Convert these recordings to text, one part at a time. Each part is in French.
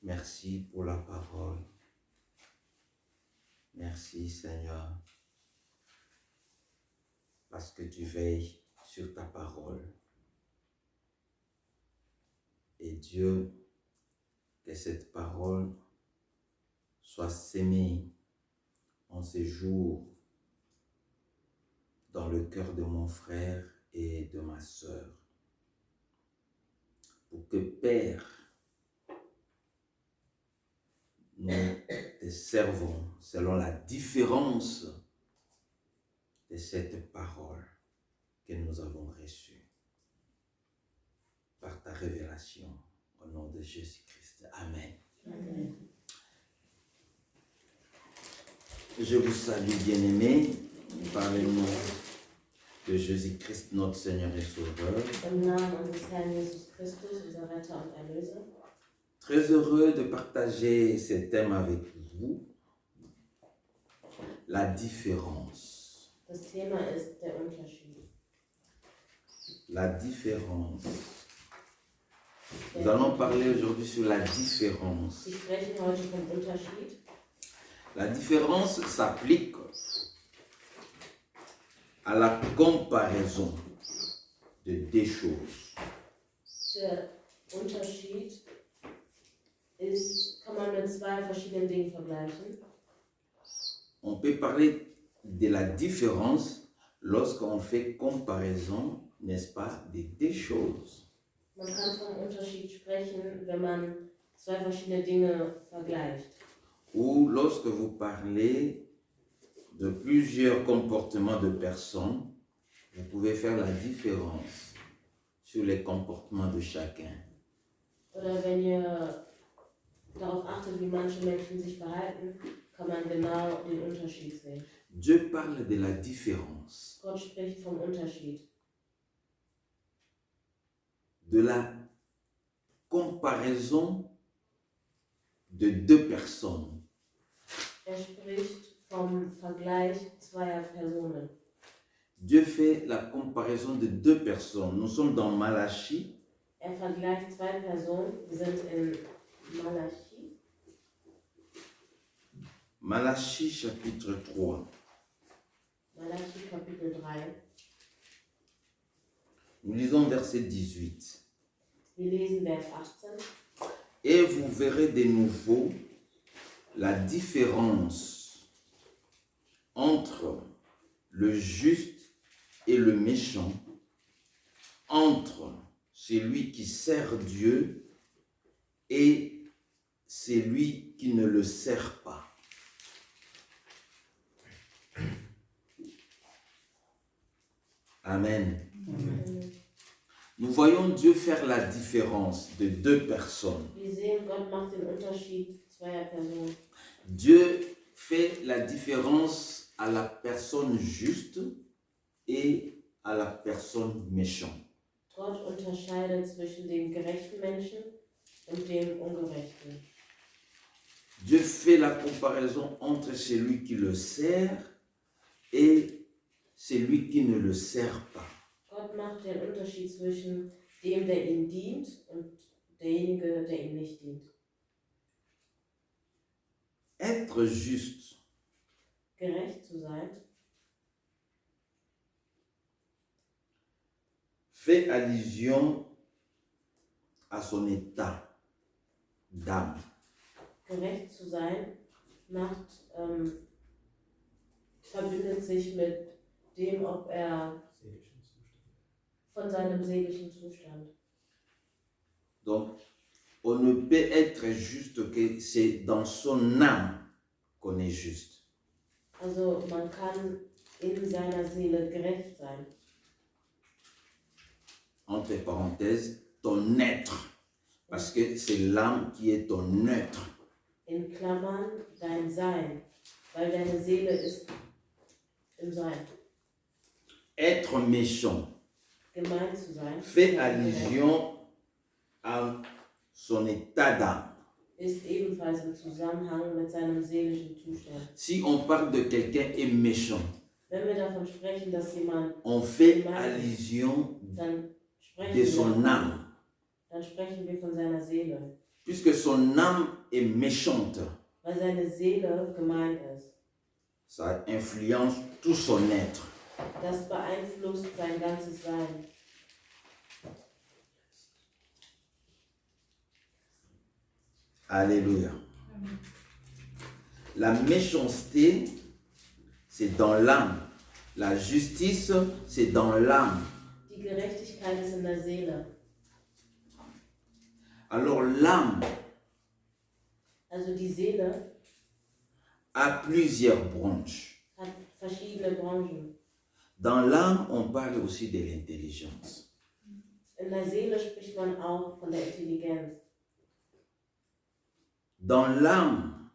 Merci pour la parole. Merci Seigneur, parce que tu veilles sur ta parole. Et Dieu, que cette parole soit sémée en ces jours dans le cœur de mon frère et de ma sœur. Pour que Père, nous te servons selon la différence de cette parole que nous avons reçue par ta révélation au nom de Jésus-Christ. Amen. Amen. Je vous salue, bien-aimés, par le nom de Jésus-Christ, notre Seigneur et Sauveur. Im Namen unseres Herrn Jesus Christus, unser Retter und Erlöser. Très heureux de partager ce thème avec vous, la différence. Das Thema ist der Unterschied. La différence. Nous allons parler aujourd'hui sur la différence. Wir sprechen heute vom Unterschied. La différence s'applique à la comparaison de deux choses. Der Unterschied kann man mit zwei verschiedenen Dingen vergleichen. On peut parler de la différence lorsqu'on fait comparaison, n'est-ce pas, de deux choses. Man kann vom Unterschied sprechen, wenn man zwei verschiedene Dinge vergleicht. Ou lorsque vous parlez de plusieurs comportements de personnes, vous pouvez faire la différence sur les comportements de chacun. Oder wenn ihr darauf achtet, wie manche Menschen sich verhalten, kann man genau den Unterschied sehen. Dieu parle de la différence, Gott spricht vom Unterschied, de la comparaison de deux personnes. spricht vom Vergleich zweier Personen. Dieu fait la comparaison de deux personnes. Nous sommes dans Malachie, Vergleicht zwei Personen. Wir sind in Malachi. Malachie chapitre 3. Malachi Kapitel 3. Nous lisons verset 18. Wir lesen Vers 18. Et vous verrez de nouveau la différence entre le juste et le méchant, entre celui qui sert Dieu et celui qui ne le sert pas. Amen. Amen. Nous voyons Dieu faire la différence de deux personnes. Wir sehen, Gott macht den Unterschied zweier Personen. Dieu fait la différence à la personne juste et à la personne méchante. Gott unterscheidet zwischen dem gerechten Menschen und dem ungerechten. Dieu fait la comparaison entre celui qui le sert et celui qui ne le sert pas. Gott macht den Unterschied zwischen dem, der ihm dient, und derjenige, der ihm nicht dient. Être juste, Gerecht zu sein, fait allusion à son état d'âme. gerecht zu sein, verbindet sich mit dem, ob er von seinem seelischen Zustand. Donc, on ne peut être juste que c'est dans son âme qu'on est juste. Also man kann in seiner Seele gerecht sein. Entre parenthèses, ton être. Parce que c'est l'âme qui est ton être. In Klammern dein Sein, weil deine Seele ist im Sein. Être méchant Gemein zu sein, fait allusion à son état d'âme. ist ebenfalls im Zusammenhang mit seinem seelischen Zustand. Si on parle de quelqu'un est méchant, Wenn wir davon sprechen, dass jemand on fait allusion dann de son âme. dann sprechen wir von seiner Seele. puisque son âme est méchante, weil seine Seele gemein ist. ça influence tout son être. Das beeinflusst sein ganzes Sein. Alléluia. La méchanceté, c'est dans l'âme. La justice, c'est dans l'âme. Die Gerechtigkeit ist in der Seele. Alors l'âme Also die Seele a plusieurs branches. hat verschiedene Branchen. Dans l'âme, on parle aussi de l'intelligence. In der Seele spricht man auch von der Intelligenz. Dans l'âme,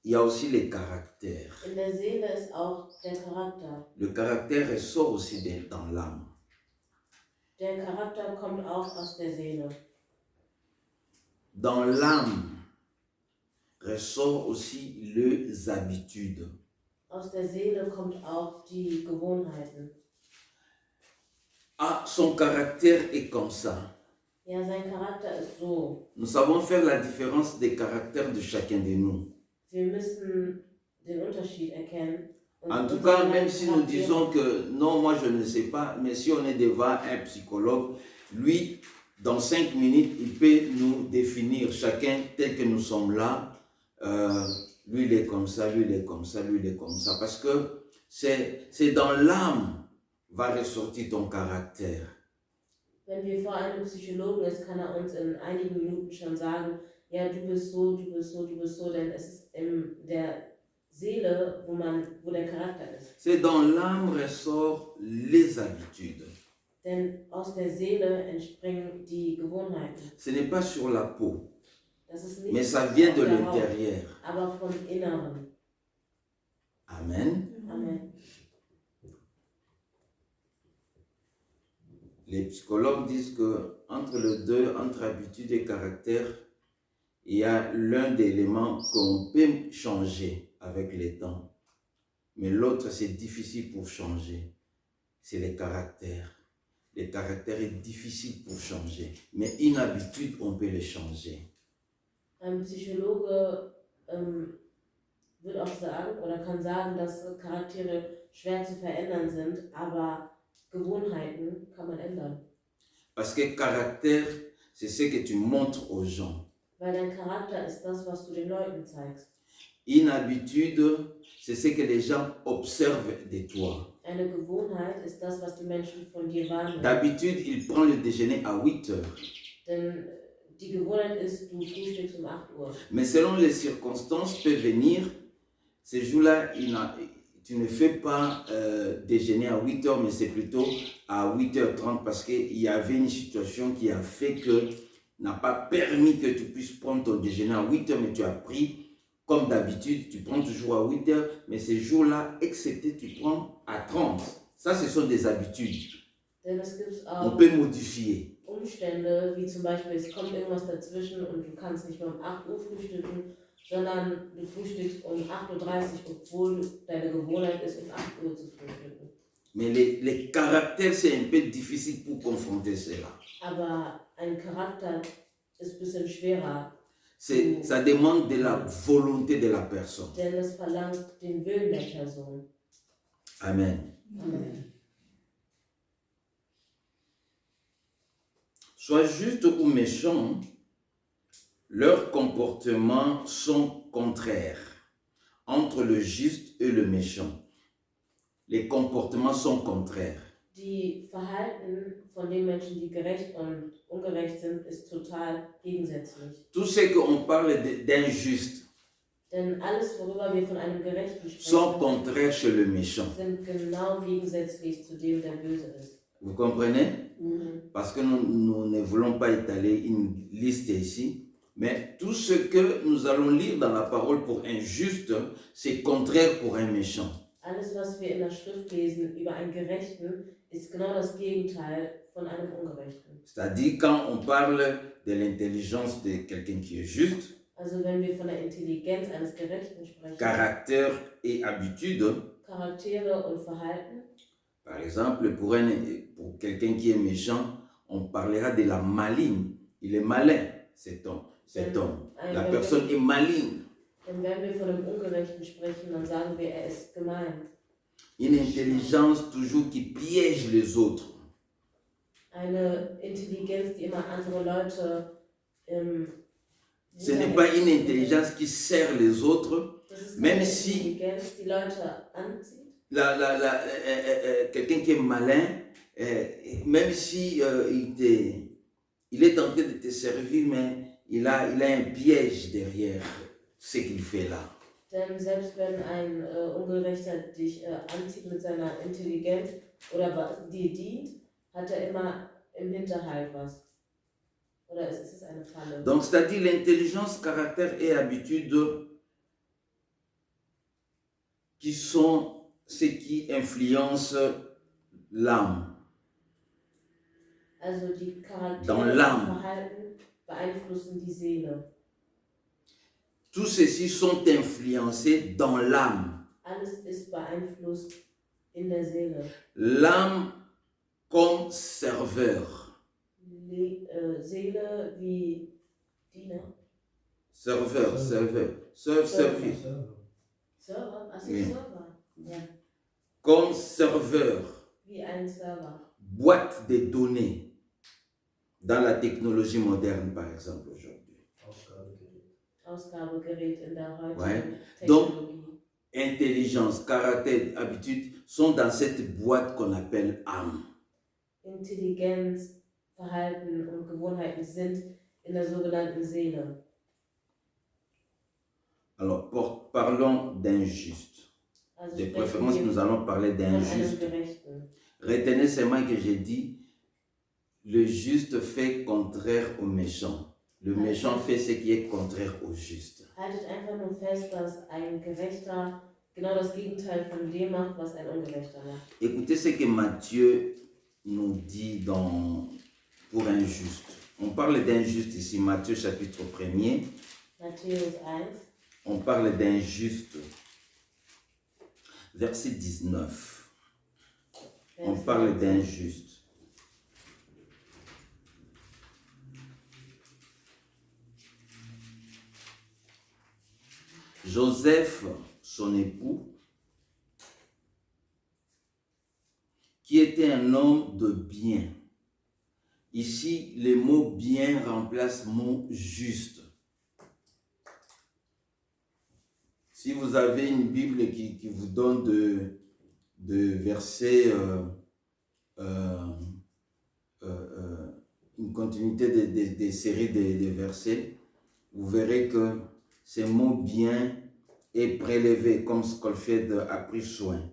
il y a aussi les caractères. In der Seele ist auch der Charakter. Le caractère ressort aussi dans l'âme. Der Charakter kommt auch aus der Seele. Dans l'âme ressort aussi les habitudes. Aus der Seele kommt auch die Gewohnheiten. Ah, son caractère est comme ça. Ja, sein Charakter ist so. Nous savons faire la différence des caractères de chacun de nous. Wir müssen den Unterschied erkennen. Und En tout unsere cas, même si nous Charaktere- disons que non, moi je ne sais pas, mais si on est devant un psychologue, lui, dans 5 minutes, il peut nous définir chacun tel que nous sommes là. Lui, il est comme ça, lui, il est comme ça, lui, il est comme ça. Parce que c'est dans l'âme va ressortir ton caractère. Wenn wir vor einem Psychologen ist, kann er uns in einigen Minuten schon sagen, ja, du bist so, du bist so, du bist so, denn es ist in der Seele, wo der Charakter ist. C'est dans l'âme ressort les habitudes. Denn aus der Seele entspringen die Gewohnheiten. Ce n'est pas sur la peau, Das ist nicht mais ça vient auf de der Haut, l'intérieur. aber vom Inneren. Amen. Amen. Les psychologues disent que entre les deux, entre habitude et caractère, il y a l'un des éléments qu'on peut changer avec le temps. Mais l'autre, c'est difficile pour changer. C'est les caractères. Le caractère est difficile pour changer. Mais une habitude, on peut le changer. Ein Psychologe wird auch sagen oder kann sagen, dass Charaktere schwer zu verändern sind, aber Gewohnheiten kann man ändern. Parce que caractère, c'est ce que tu montres aux gens. Weil dein Charakter ist das, was du den Leuten zeigst. Une habitude, c'est ce que les gens observent de toi. Eine Gewohnheit ist das, was die Menschen von dir wahrnehmen. D'habitude, il prend le déjeuner à 8 heures. Denn die Gewohnheit ist, du frühstückst um 8 Uhr. Mais selon les circonstances, peut venir, ce jour-là, tu ne fais pas déjeuner à 8 heures, mais c'est plutôt à 8h30 parce qu'il y avait une situation qui a fait que n'a pas permis que tu puisses prendre ton déjeuner à 8 heures, mais tu as pris, comme d'habitude, tu prends toujours à 8 heures, mais ces jours-là, excepté, tu prends à 30. Ça, ce sont des habitudes. Denn es gibt On auch peut modifier. Umstände, wie zum Beispiel, es kommt irgendwas dazwischen und du kannst nicht mehr um 8 Uhr frühstücken, sondern du frühstückst um 8:30 Uhr, obwohl deine Gewohnheit ist, um 8 Uhr zu frühstücken. Mais les caractères, c'est un peu difficile pour confronter cela. Aber ein Charakter ist ein bisschen schwerer, Ça demande de la volonté de la personne. denn es verlangt den Willen der Person. Amen. Amen. Soit juste ou méchant, leurs comportements sont contraires entre le juste et le méchant. Les comportements sont contraires. Die Verhalten von den Menschen, die gerecht und ungerecht sind, ist total gegensätzlich. Tout ce qu'on parle d'injuste Denn alles, worüber wir von einem Gerechten sont sprechen, contraires chez le méchant. sind genau gegensätzlich zu dem, der böse ist. Vous comprenez? Parce que nous ne voulons pas étaler une liste ici, mais tout ce que nous allons lire dans la parole pour un juste, c'est contraire pour un méchant. Alles, was wir in der Schrift lesen über einen Gerechten, ist genau das Gegenteil von einem Ungerechten. C'est-à-dire quand on parle de l'intelligence de quelqu'un qui est juste, Also wenn wir von der Intelligenz eines Gerechten sprechen, caractère et habitude, Charaktere und Verhalten, par exemple, pour quelqu'un qui est méchant, on parlera de la maligne. Il est malin, cet homme. cet homme. Ein- La wenn personne est maligne. Denn wenn wir von dem Ungerechten sprechen, dann sagen wir, er ist gemein. Une intelligence toujours qui piège les autres. Eine Intelligenz, die immer andere Leute Ce n'est pas une intelligence qui sert les autres, das ist même keine si Intelligenz, die Leute anzieht. quelqu'un qui est malin, même si il est tenté de te servir, mais il a un piège derrière ce qu'il fait là. Denn selbst wenn ein Ungerechter dich anzieht mit seiner Intelligenz oder dir dient, hat er immer im Hinterhalt was. Oder ist es eine Falle? Donc, c'est-à-dire l'intelligence, caractère et habitude qui sont ce qui influence l'âme. Also die Dans Charaktere l'âme. und Verhalten beeinflussen die Seele. Tous ceux-ci sont influencés dans l'âme. Alles ist beeinflusst in der Seele. L'âme comme serveur. Seele wie Diener. Serveur. Servir. Server? Achso, Oui. Server. Ja. Comme serveur. Wie ein Server. Boîte de données. Dans la technologie moderne, par exemple, aujourd'hui. Ausgabegerät in der heutigen Ouais. Technologie. Intelligence, caractère, habitude sont dans cette boîte qu'on appelle âme. Intelligenz, Verhalten und Gewohnheiten sind in der sogenannten Seele. Alors, parlons d'injuste. Also De sprechen préférence, wir nous allons parler von einem d'injuste. Gerechten. Retenez seulement que j'ai dit, le juste fait contraire au méchant. Le méchant fait ce qui est contraire au juste. Haltet einfach nur fest, dass ein Gerechter genau das Gegenteil von dem macht, was ein Ungerechter macht. Écoutez ce que Matthieu nous dit pour injuste. On parle d'injuste ici, Matthieu chapitre 1er. Matthäus 1, On parle d'injuste. Verset 19. On Vers parle 19. d'injuste. Joseph, son époux, qui était un homme de bien. Ici, le mot bien remplace le mot juste. Si vous avez une Bible qui vous donne de versets, une continuité des séries de versets, vous verrez que ce mot bien est prélevé, comme Scofield a pris soin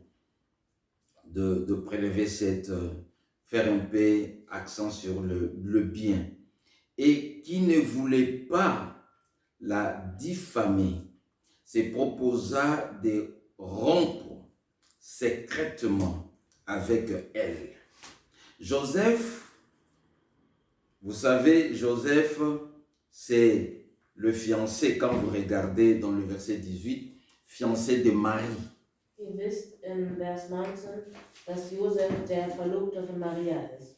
de prélever faire un peu accent sur le bien. Et qui ne voulait pas la diffamer, se proposa de rompre secrètement avec elle. Joseph, vous savez, Joseph, c'est le fiancé, quand vous regardez dans le verset 18, fiancé de Marie. Ihr wisst in Vers 19, dass Josef der Verlobte von Maria ist.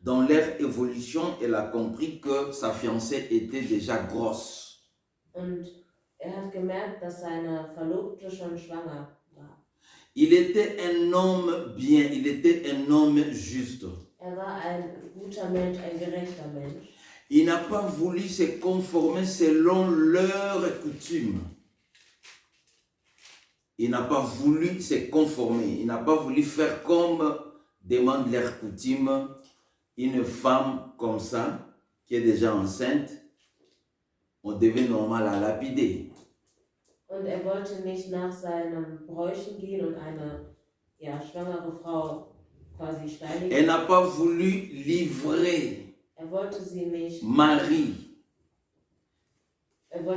Dans leur évolution, elle a compris que sa fiancée était déjà grosse. Und hat gemerkt, dass seine Verlobte schon schwanger war. Il était un homme bien, il était un homme juste. War ein guter Mensch, ein gerechter Mensch. Il n'a pas voulu se conformer selon leurs coutumes. Il n'a pas voulu se conformer. Il n'a pas voulu faire comme demandent leurs coutumes. Une femme comme ça, qui est déjà enceinte, on devait normal à lapider. Und wollte nicht nach seinen Bräuchen gehen und eine schwangere Frau quasi steinigen. Elle n'a pas voulu livrer Wollte sie nicht Marie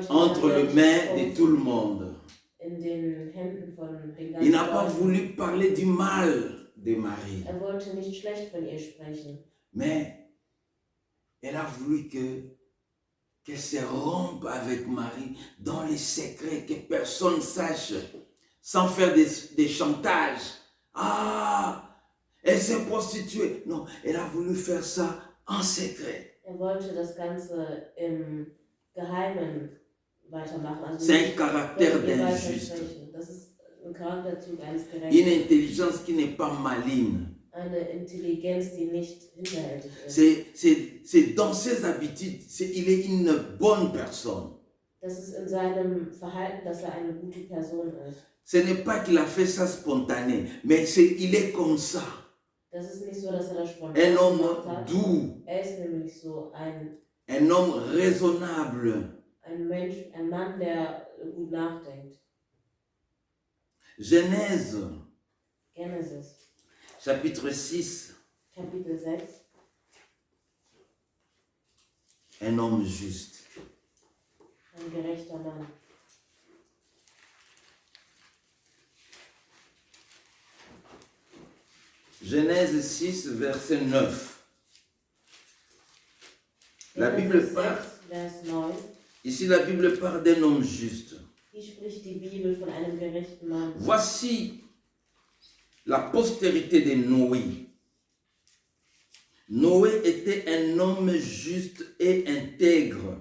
entre les mains de tout le monde. In den Händen von den Il n'a pas voulu parler du mal de Marie. Wollte nicht schlecht von ihr sprechen. Mais elle a voulu qu'elle se rompe avec Marie dans les secrets, que personne sache, sans faire des chantages. Ah, elle s'est prostituée. Non, elle a voulu faire ça en secret. Wollte das Ganze Geheimen weitermachen. Also C'est un nicht caractère von ihr d'injuste. weitersprechen. Das ist ein Charakterzug eines Une Gerechten. intelligence qui n'est pas maligne. Eine Intelligenz, die nicht hinterhältig ist. C'est dans ses habitudes, il est une bonne personne. Das ist in seinem Verhalten, dass er eine gute Person ist. Ce n'est pas qu'il a fait ça spontané, mais il est comme ça. Das ist nicht so, dass er das Un spontan gemacht homme hat. doux, Er ist nämlich so ein un homme raisonnable. Mensch, ein Mann, der gut nachdenkt. Genèse, Genesis, chapitre 6, Kapitel 6. un homme juste. Ein gerechter Mann. Genèse 6, verset 9. La Bible Genesis parle, 6, Vers 9. ici la Bible parle d'un homme juste. Hier spricht die Bibel von einem gerechten Mann. Voici la postérité de Noé. Noé était un homme juste et intègre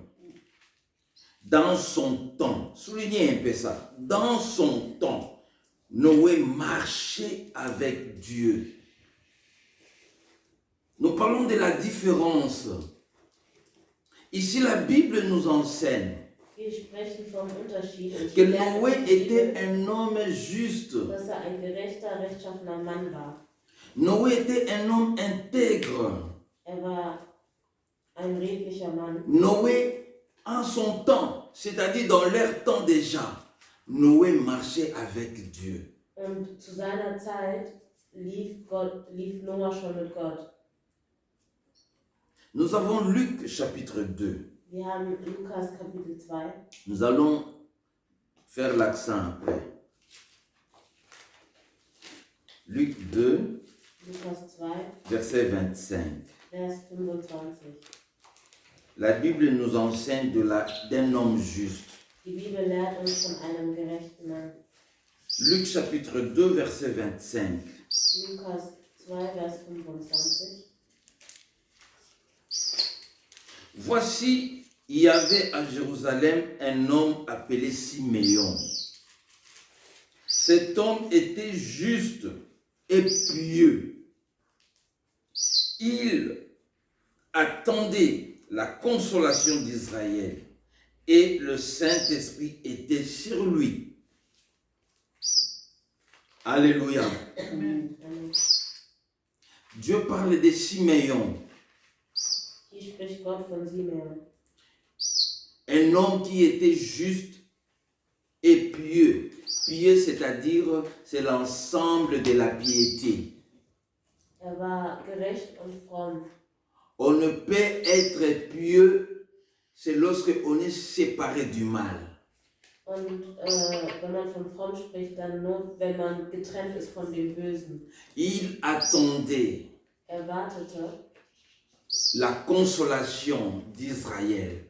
dans son temps. Soulignez un peu ça. Dans son temps, Noé marchait avec Dieu. Nous parlons de la différence. Ici, la Bible nous enseigne Wir sprechen vom Unterschied. Und que hier lernen Noé wir die était Bibel, un homme juste. dass er ein gerechter, rechtschaffener Mann war. Noé était un homme intègre. Er war ein redlicher Mann. Noé, en son temps, c'est-à-dire dans leur temps déjà, Noé marchait avec Dieu. Und zu seiner Zeit lief Noah schon mit Gott. Nous avons Luc chapitre 2. Wir haben Lukas Kapitel 2. Nous allons faire l'accent après. Luc 2, Lukas 2, verset 25. Vers 25. La Bible nous enseigne d'un homme juste. Die Bibel lehrt uns von einem gerechten Mann. Luc chapitre 2, verset 25. Lukas 2, Vers 25. Voici, il y avait à Jérusalem un homme appelé Siméon. Cet homme était juste et pieux. Il attendait la consolation d'Israël et le Saint-Esprit était sur lui. Alléluia. Amen. Dieu parle de Siméon, Hier spricht Gott von Simeon. un homme qui était juste et pieux. Pieux, c'est-à-dire, c'est l'ensemble de la piété. Er war gerecht und fromm. On ne peut être pieux, c'est lorsque on est séparé du mal. Und wenn man von fromm spricht, dann nur, wenn man getrennt ist von dem Bösen. Il attendait Er wartete la consolation d'Israël.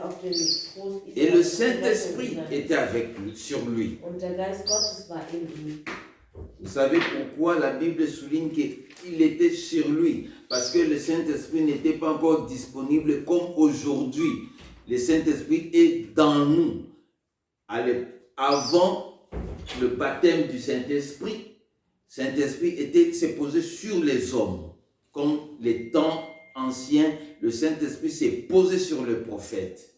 Auf den Trost Et le Israels, Saint-Esprit Israel. était sur lui. Und der Geist Gottes war in ihm. Vous savez pourquoi la Bible souligne qu'il était sur lui? Parce que le Saint-Esprit n'était pas encore disponible comme aujourd'hui. Le Saint-Esprit est dans nous. Allez, avant le baptême du Saint-Esprit, Saint-Esprit s'est posé sur les hommes. Comme les temps anciens, le Saint-Esprit s'est posé sur le prophète,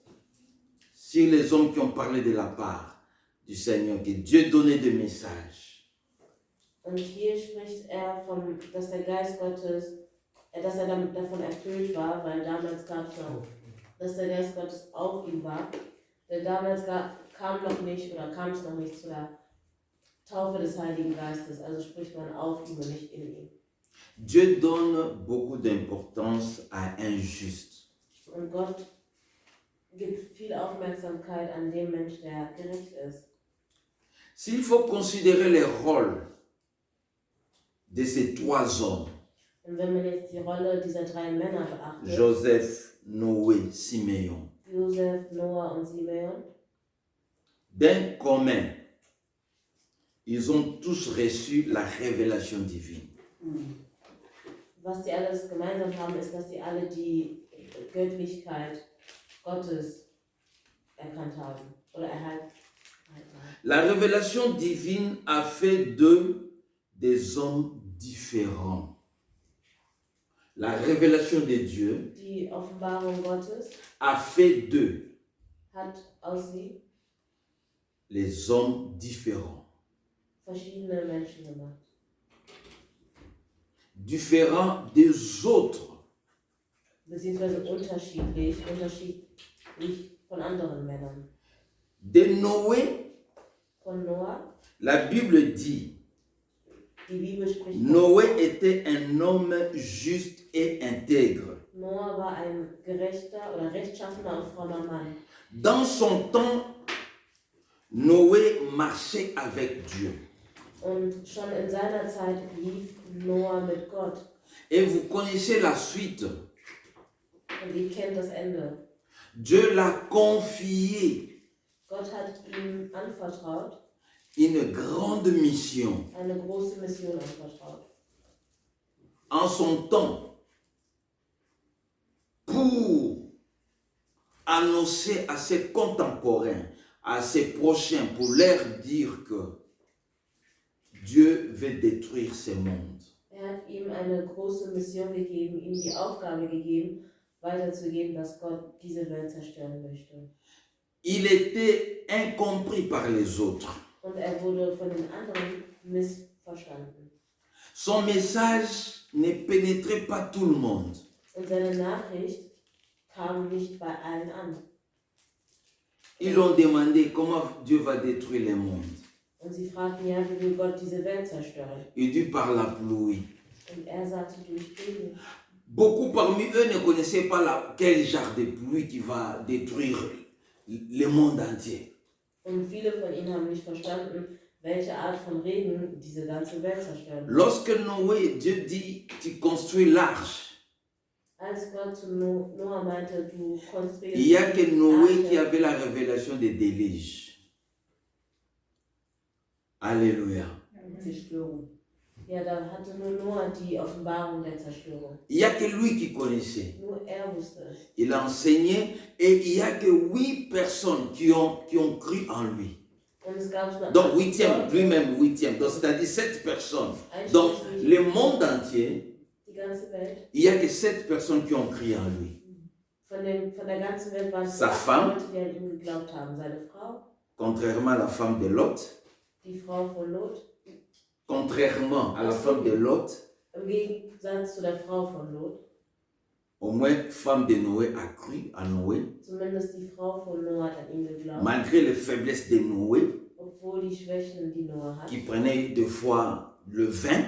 sur les hommes qui ont parlé de la part du Seigneur, que Dieu donnait des messages. Und hier spricht er dass der Geist Gottes, dass er davon erfüllt war, weil damals gab es noch, dass der Geist Gottes auf ihm war. Denn damals kam es noch nicht zu der Taufe des Heiligen Geistes, also spricht man auf ihm und nicht in ihm. Dieu donne beaucoup d'importance à un juste. Und Gott gibt viel Aufmerksamkeit an dem Mensch, der gerecht ist. S'il faut considérer les rôles de ces trois hommes, Und wenn man jetzt die Rolle dieser drei Männer beachtet, Joseph, Noé, Siméon, Josef, Noah und Simeon, d'un commun, ils ont tous reçu la révélation divine. was die alles gemeinsam haben, ist, dass sie alle die Göttlichkeit Gottes erkannt haben oder erhalten haben. La révélation divine a fait d'eux des hommes différents. La révélation de Dieu Die Offenbarung Gottes a fait d'eux hat aus sie les hommes différents. verschiedene Menschen gemacht. Différents des autres. Beziehungsweise unterschiedlich von anderen Männern. De Noé, Von Noah, la Bible dit, die Bibel spricht von Noé était un homme juste et intègre. Noah war ein gerechter oder rechtschaffener und frommer Mann. Dans son temps, Noé marchait avec Dieu. Und schon in seiner Zeit lief Noah mit Gott. Et vous connaissez la suite. Und ihr kennt das Ende. Dieu l'a confié Gott hat ihm anvertraut, une grande mission. eine große Mission anvertraut. En son temps, pour annoncer à ses contemporains, à ses prochains, pour leur dire que Dieu veut détruire ce monde. Hat ihm eine große Mission gegeben, ihm die Aufgabe gegeben, weiterzugeben, dass Gott diese Welt zerstören möchte. Il était incompris par les autres. Und wurde von den anderen missverstanden. Son message ne pénétrait pas tout le monde. Und seine Nachricht kam nicht bei allen an. Ils ont demandé comment Dieu va détruire le monde. Und sie fragten, ja, wie will Gott diese Welt zerstören? Il dit par la pluie. Und sagte, durch Regen. Beaucoup parmi eux ne connaissaient pas quel genre de pluie qui va détruire le monde entier. Und viele von ihnen haben nicht verstanden, welche Art von Regen diese ganze Welt zerstören. Lorsque Noé, Dieu dit, tu construis l'arche. Als Gott zu Noah meinte, du konstruierst Il n'y a que Noé qui avait la révélation des déluges. Alléluia. Zerstörung. Ja, da hatte nur Noah die Offenbarung der Zerstörung. Il n'y a que lui qui connaissait. Nur wusste es. Il a enseigné et il n'y a que 8 personnes qui ont cru en lui. Und es gab nur Donc 8e, lui-même 8e, donc c'est-à-dire 7 personnes. Donc le monde entier, die ganze Welt, il n'y a que 7 personnes qui ont cru en lui. Von der ganzen Welt waren es Sa femme, Leute, die an ihn geglaubt haben. Seine Frau, contrairement à la femme de Lot, die Frau von Lot, contrairement à la femme de Lot, im Gegensatz zu der Frau von Lot, au moins femme de Noé a cru à Noé, zumindest die Frau von Noah hat an ihn geglaubt, malgré les faiblesses de Noé, obwohl die Schwächen, die Noah hat. qui prenait des fois le vin,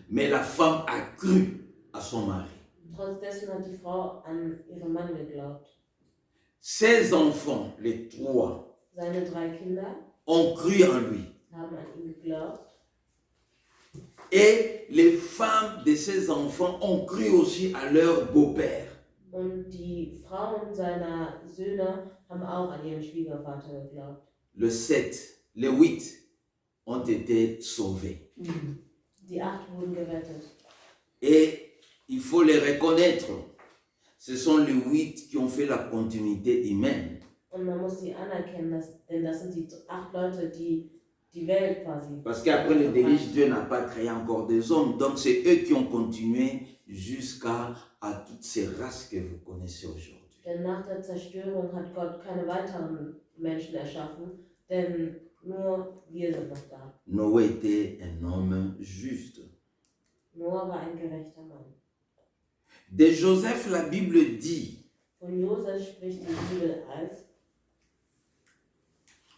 mais la femme a cru à son mari. Trotz dessen hat die Frau an ihren Mann geglaubt. Ses enfants, les 3, Seine 3 Kinder ont cru en lui. haben an ihn geglaubt. Et les femmes de ses enfants ont cru aussi à leur beau-père. Und die Frauen seiner Söhne haben auch an ihren Schwiegervater geglaubt. Les 7, les 8 ont été sauvés. Die 8 wurden gerettet. Et il faut les reconnaître. Ce sont les 8 qui ont fait la continuité humaine. Und man muss sie anerkennen, denn das sind die 8 Leute, die die Welt quasi. Parce qu'après le déluge, Dieu n'a pas créé encore des hommes. Donc c'est eux qui ont continué jusqu'à toutes ces races que vous connaissez aujourd'hui. Denn nach der Zerstörung hat Gott keine weiteren Menschen erschaffen, denn nur wir sind noch da. Noé était un homme juste. Noah war ein gerechter Mann. De Joseph, la Bible dit, Von Josef spricht die Bibel als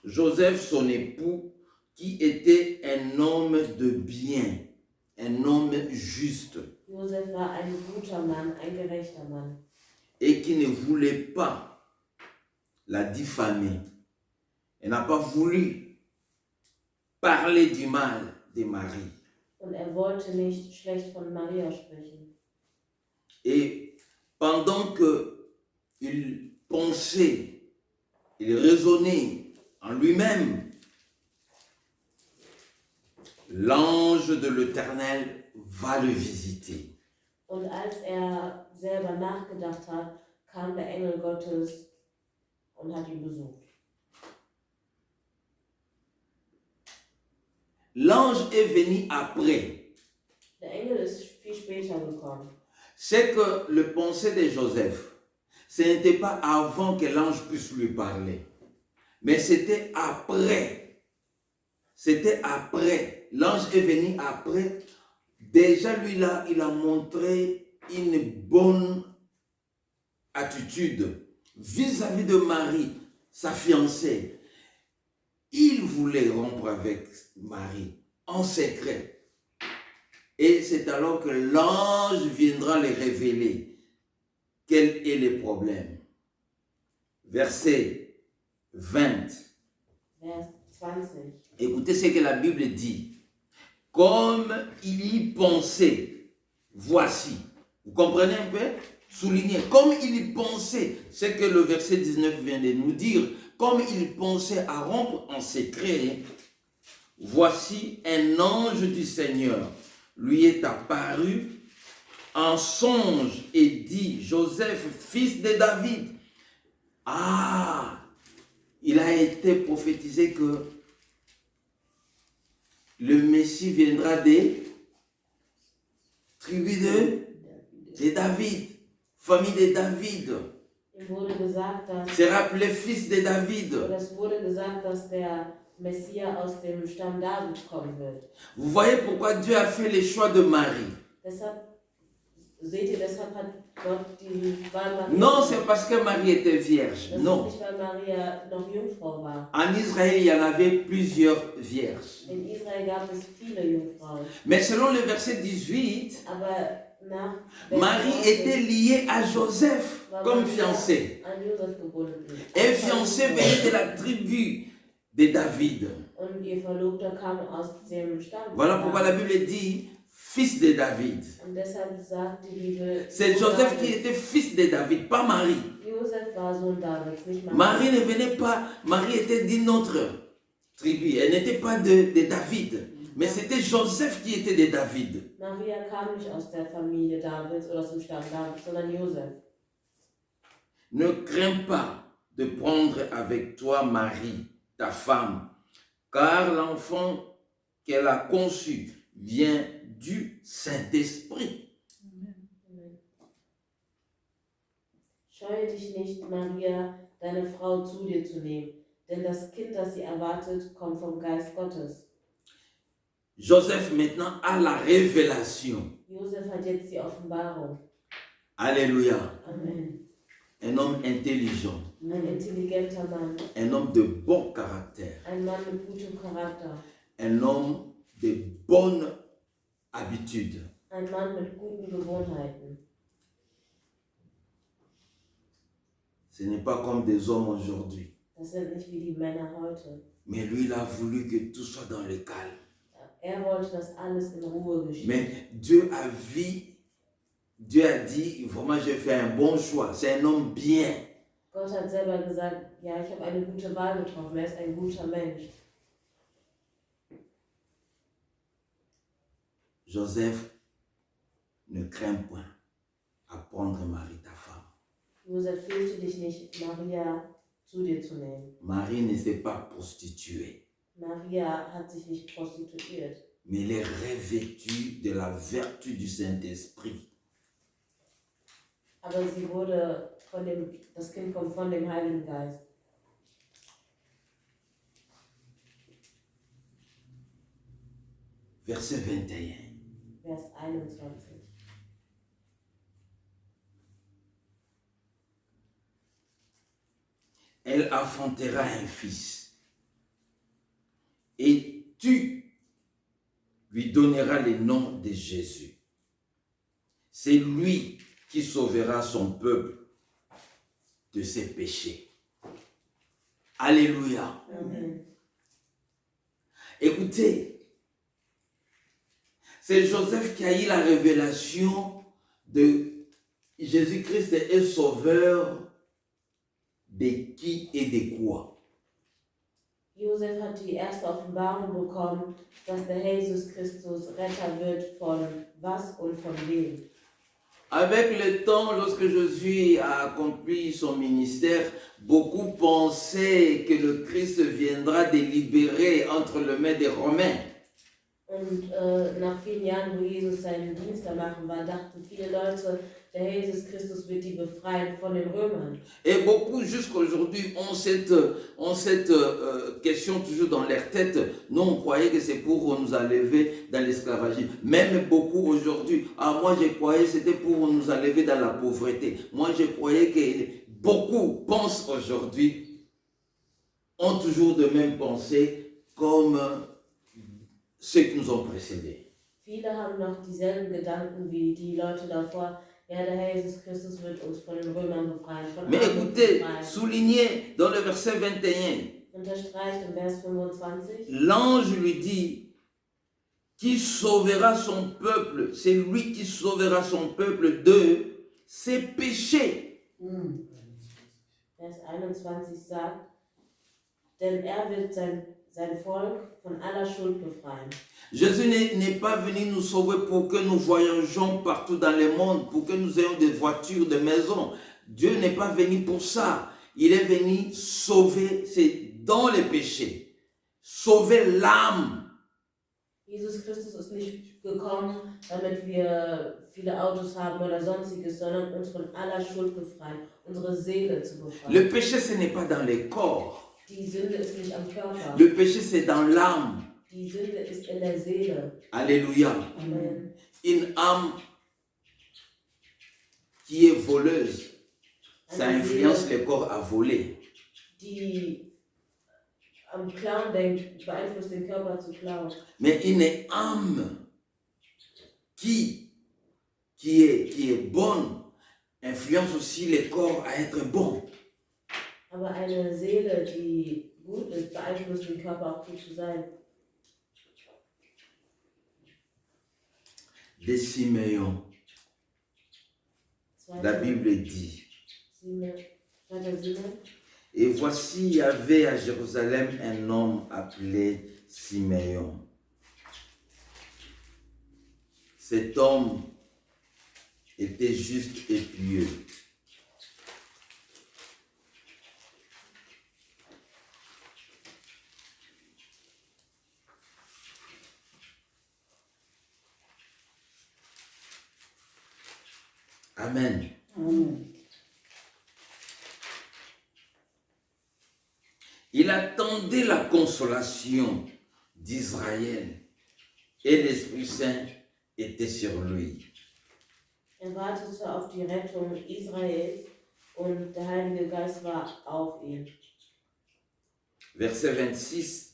Joseph, son époux, qui était un homme de bien, un homme juste, Josef war ein guter Mann, ein gerechter Mann. et qui ne voulait pas la diffamer. Il n'a pas voulu parler du mal de Marie. Und wollte nicht schlecht von Maria sprechen. Et pendant qu'il pensait, il raisonnait en lui-même, l'ange de l'Éternel va le visiter. Und als selber nachgedacht hat, kam der Engel Gottes und hat ihn besucht. L'ange est venu après. Der Engel ist viel später gekommen. C'est que le pensée de Joseph, ce n'était pas avant que l'ange puisse lui parler, mais c'était après. C'était après. L'ange est venu après. Déjà, lui, là, il a montré une bonne attitude vis-à-vis de Marie, sa fiancée. Il voulait rompre avec Marie en secret. Et c'est alors que l'ange viendra les révéler quel est le problème. Verset 20. Vers 20. Écoutez ce que la Bible dit. Comme il y pensait, voici. Vous comprenez un peu? Souligné. Comme il y pensait, c'est que le verset 19 vient de nous dire. Comme il pensait à rompre en secret, voici un ange du Seigneur lui est apparu en songe et dit, Joseph, fils de David. Ah, il a été prophétisé que le Messie viendra des tribus de David, famille de David. Sera appelé fils de David. Es wurde gesagt, dass der Messias aus dem Stamm David kommen wird. Vous voyez pourquoi Dieu a fait le choix de Marie. Deshalb, seht ihr, deshalb hat Gott die Wahl Maria. Non, c'est parce que Marie était vierge. Das Non. ist nicht, weil Maria noch Jungfrau war. En Israël, il y en avait plusieurs vierges. In Israel gab es viele Jungfrauen. Mais selon le verset 18, Aber nach Marie était liée à Joseph comme fiancée. an Josef gebunden. Et fiancée venait de la tribu de David. Und ihr Verlobter kam aus dem Stamm. Voilà pourquoi la Bible dit fils de David. Und deshalb sagt die Bibel, C'est Joseph qui était fils de David, pas Marie. Josef war Sohn Davids, nicht Maria. Marie ne venait pas, Marie était d'une autre tribu. Elle n'était pas de David, mais c'était Joseph qui était de David. Maria kam nicht aus der Familie Davids oder aus dem Stamm Davids, sondern Josef. Ne crains pas de prendre avec toi Marie, ta femme, car l'enfant qu'elle a conçu vient du Saint-Esprit. Scheue dich nicht, Maria, deine Frau zu dir zu nehmen, denn das Kind, das sie erwartet, kommt vom Geist Gottes. Joseph maintenant a la révélation. Josef hat jetzt die Offenbarung. Alléluia. Amen. Un homme intelligent, Ein intelligenter Mann, un homme de bon caractère, ein Mann mit gutem Charakter, un homme de bonne habitude. ein Mann mit guten Gewohnheiten. Ce n'est pas comme des hommes aujourd'hui. Das sind nicht wie die Männer heute. Mais lui, il a voulu que tout soit dans le calme. Wollte, dass alles in Ruhe geschieht. Mais Dieu a dit, vraiment, j'ai fait un bon choix. C'est un homme bien. Gott hat selber gesagt, ja, ich habe eine gute Wahl getroffen. Er ist ein guter Mensch. Joseph, ne crains point à prendre Marie, ta femme. Josef, fürchte dich nicht, Maria zu dir zu nehmen. Marie ne s'est pas prostituée. Maria hat sich nicht prostituiert. Mais elle est revêtue de la vertu du Saint-Esprit. Aber sie wurde das Kind kommt von dem Heiligen Geist. Verset 21. Vers 21. Elle affrontera un fils. Et tu lui donneras le nom de Jésus. C'est lui qui sauvera son peuple de ses péchés. Alléluia. Amen. Écoutez, c'est Joseph qui a eu la révélation de Jésus-Christ est sauveur de qui et de quoi. Josef hat die erste Offenbarung bekommen, dass der Jesus Christus Retter wird von was und von wem. Avec le temps, lorsque Jésus a accompli son ministère, beaucoup pensaient que le Christ viendra délibérer entre les mains des Romains. Und nach vielen Jahren, wo Jesus seinen Dienst da machen war, dachten viele Leute, der Herr Jesus Christus wird die befreien von den Römern. Et beaucoup jusqu'aujourd'hui ont cette question toujours dans leur tête. Nous, on croyait que c'est pour nous enlever dans l'esclavagisme. Même beaucoup aujourd'hui, moi je croyais que c'était pour nous enlever dans la pauvreté. Moi je croyais que beaucoup pensent aujourd'hui, ont toujours de même pensée comme ceux qui nous ont précédés. Viele haben noch dieselben Gedanken wie die Leute davor. Ja, der Herr Jesus Christus wird uns von den Römern befreien. Mais écoutez, soulignez dans le verset 21, Unterstreicht im Vers 25. l'ange lui dit, qui sauvera son peuple, c'est lui qui sauvera son peuple de ses péchés. Vers 21 sagt, denn er wird sein Volk von aller Schuld befreien. Jésus n'est pas venu nous sauver pour que nous voyageons partout dans le monde, pour que nous ayons des voitures, des maisons. Dieu n'est pas venu pour ça. Il est venu sauver, c'est dans les péchés, sauver l'âme. Jesus Christus ist nicht gekommen, damit wir viele Autos haben oder sonstiges, sondern uns von aller Schuld befreien, unsere Seele zu befreien. Le péché, ce n'est pas dans le corps. Die Sünde ist nicht am Körper. Le péché, c'est dans l'âme. Die Sünde ist in der Seele. Alléluia. Amen. Une âme qui est voleuse, ça influence le corps à voler. Die am Klauen denkt, beeinflusst den Körper zu klauen. Mais une âme qui est bonne influence aussi le corps à être bon. Aber eine Seele, die gut ist, beeinflusst den Körper auch gut zu sein. De Simeon, la Bible dit, et voici, il y avait à Jérusalem un homme appelé Simeon. Cet homme était juste et pieux. Amen. Amen. Il attendait la consolation d'Israël et l'Esprit Saint était sur lui. Wartete auf die Rettung Israels und der Heilige Geist war auf ihm. Verset 26.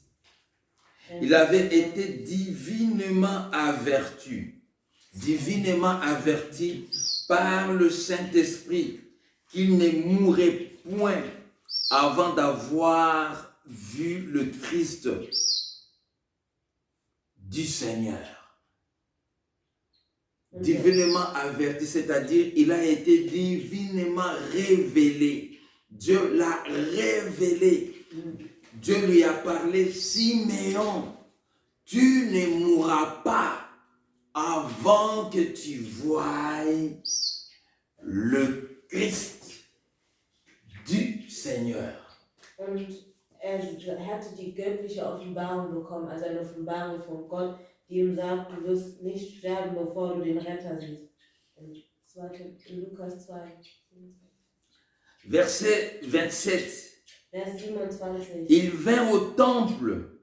Il avait été divinement averti par le Saint-Esprit qu'il ne mourrait point avant d'avoir vu le Christ du Seigneur. Divinement averti, c'est-à-dire il a été divinement révélé. Dieu l'a révélé. Dieu lui a parlé, Siméon, tu ne mourras pas avant que tu voies le Christ du Seigneur. Und hatte die göttliche Offenbarung bekommen, also eine Offenbarung von Gott, die ihm sagt, du wirst nicht sterben, bevor du den Retter siehst. In Lukas 2. Verset 27. Vers 27. Il vint au temple,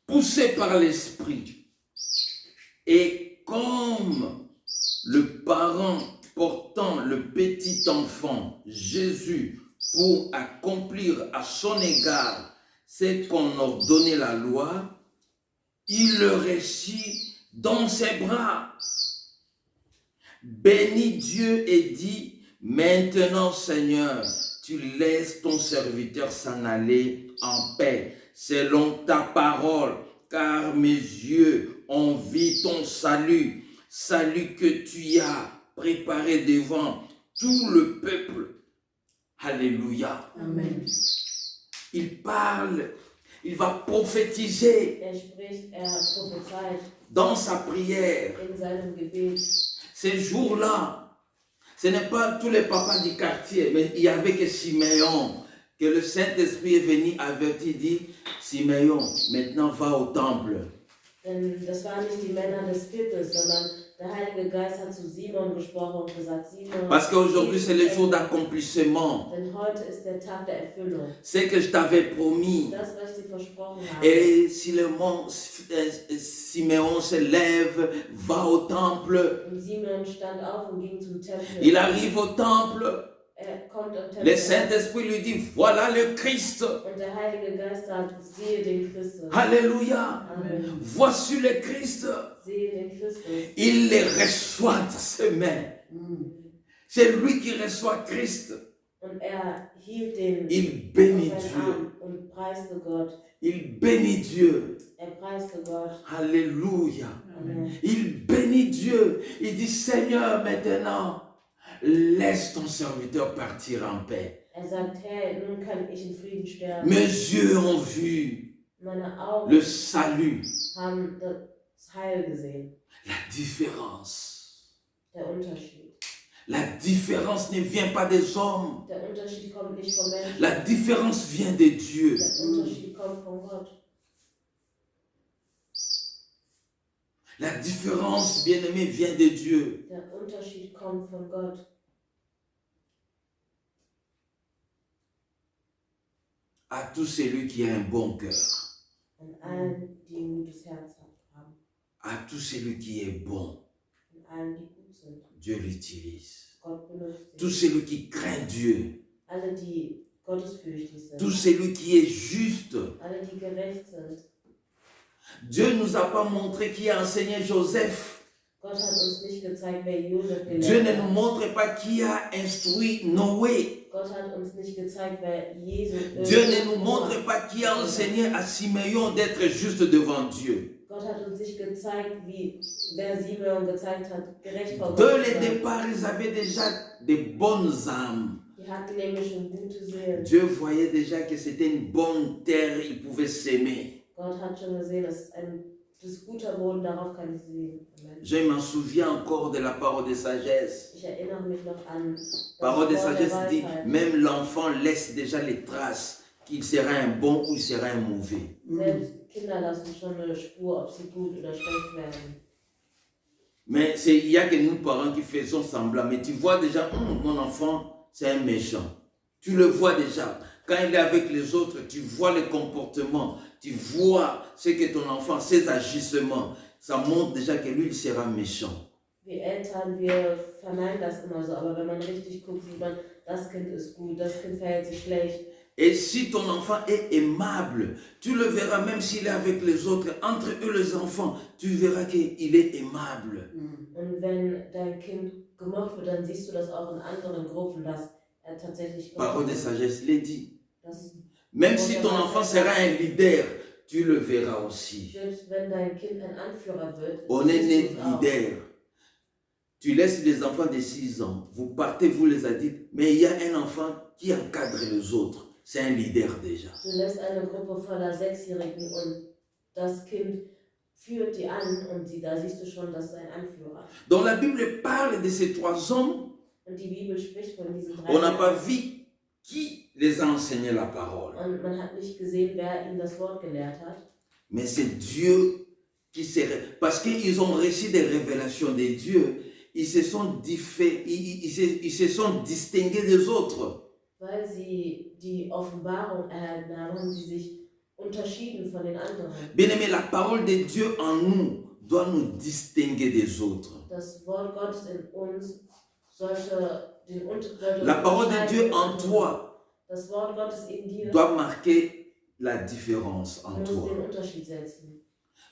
poussé par l'Esprit. Et comme le parent portant le petit enfant Jésus pour accomplir à son égard ce qu'on ordonnait la loi, il le reçut dans ses bras, bénit Dieu et dit, maintenant Seigneur, tu laisses ton serviteur s'en aller en paix, selon ta parole, car mes yeux ont vu ton salut, salut que tu as préparé devant tout le peuple. Alléluia. Amen. Il parle, il va prophétiser Spricht, prophezeit dans sa prière. in seinem Gebet. Ces jours-là, ce n'est pas tous les papas du quartier, mais il y avait que Siméon, que le Saint-Esprit est venu avertir, dit, Siméon, maintenant va au temple. Denn das waren nicht die Männer des Viertels, sondern der Heilige Geist hat zu Simon gesprochen und gesagt, Simon, Parce qu'aujourd'hui, c'est le jour d'accomplissement. denn heute ist der Tag der Erfüllung. C'est que je t'avais promis. Das, was ich dir versprochen habe. Et Siméon se lève, va au temple. Und Simon stand auf und ging zum Tempel. Il arrive au temple. Kommt am Tempel. Le Saint-Esprit lui dit, voilà le Christ. Und der Heilige Geist sagt, siehe den Christus. Alléluia. Amen. Voici le Christ. Sehe den Christus. Il les reçoit dans ses mains. C'est lui qui reçoit Christ. Und hielt den Il bénit auf seinen Dieu. Arm und preiste Gott. Il bénit Dieu. Preiste Gott. Alléluia. Amen. Il bénit Dieu. Il dit, Seigneur, maintenant, laisse ton serviteur partir en paix. Sagt, Herr, nun kann ich in Frieden sterben. Mes yeux ont vu Meine Augen le salut. haben das Heil gesehen. La différence. Der Unterschied. La différence ne vient pas des hommes. Der Unterschied kommt nicht vom Menschen. La différence vient de Dieu. Der Unterschied kommt von Gott. La différence, bien-aimé, vient de Dieu. Der Unterschied kommt von Gott. À tout celui qui a un bon cœur. An allen, die ein gutes Herz haben. À tout celui qui est bon. An allen, die gut sind. Dieu l'utilise. Gott benutzt Tout sie. celui qui craint Dieu. Alle, die gottesfürchtig sind. Tout celui qui est juste. Alle, die gerecht sind. Dieu ne nous a pas montré qui a enseigné Joseph. Gott hat uns nicht gezeigt, wer Josef Dieu gelehrt ne nous hat. montre pas qui a instruit Noé. Gott hat uns nicht gezeigt, wer Jesus Dieu ne nous montre pas qui a enseigné à Siméon d'être juste devant Dieu. Gott hat uns nicht gezeigt, wer Simeon gezeigt hat, gerecht vor Dès Gott le zu sein. départ, ils avaient déjà de bonnes âmes. Die hatten nämlich schon gute Seelen. Dieu voyait déjà que c'était une bonne terre, ils pouvaient s'aimer. Gott hat schon gesehen, das ist guter Boden, darauf kann ich sehen. Amen. Je m'en souviens encore de la parole de sagesse. Ich erinnere mich noch an das Parole de Wort der sagesse dit, Weisheit. même l'enfant laisse déjà les traces qu'il sera un bon ou il sera un mauvais. Selbst Kinder lassen schon eine Spur, ob sie gut oder schlecht werden. Mais il y a que nous parents qui faisons semblant. Mais tu vois déjà, mon enfant, c'est un méchant. Tu le vois déjà. Quand il est avec les autres, tu vois le comportement. Tu vois ce que ton enfant, ses agissements. Ça montre déjà que lui, il sera méchant. Wir Eltern, wir verneinen das immer so, aber wenn man richtig guckt, sieht man, das Kind ist gut, das Kind verhält sich schlecht. Et si ton enfant est aimable, tu le verras même s'il est avec les autres, entre eux les enfants, tu verras qu'il est aimable. Und wenn dein Kind gemocht wird, dann siehst du das auch in anderen Gruppen, dass er tatsächlich Parole de sagesse l'est dit. Das, Même si ton enfant sera un leader, tu le verras aussi. selbst wenn dein Kind ein Anführer wird, On est siehst né du es auch. leader. Tu laisses les enfants de 6 ans, vous partez, vous les adultes, mais il y a un enfant qui encadre les autres. C'est un leader déjà. Du lässt eine Gruppe voller Sechsjährigen und das Kind führt die an und da siehst du schon, das ist ein Anführer. Donc la Bible parle de ces 3 hommes. Und die Bibel spricht von diesen 3 On n'a pas Männern. vu qui les a enseigné la parole. Und man hat nicht gesehen, wer ihnen das Wort gelehrt hat. Mais c'est Dieu qui s'est... Parce qu'ils ont reçu des révélations de Dieu, ils se sont ils se sont distingués des autres. Weil sie die Offenbarung erhalten haben, haben sie sich unterschieden von den anderen. Bien aimé, la parole de Dieu en nous doit nous distinguer des autres. Das Wort Gottes in uns sollte La parole de Dieu en toi Das Wort Gottes in dir doit marquer la différence en muss toi. den Unterschied setzen.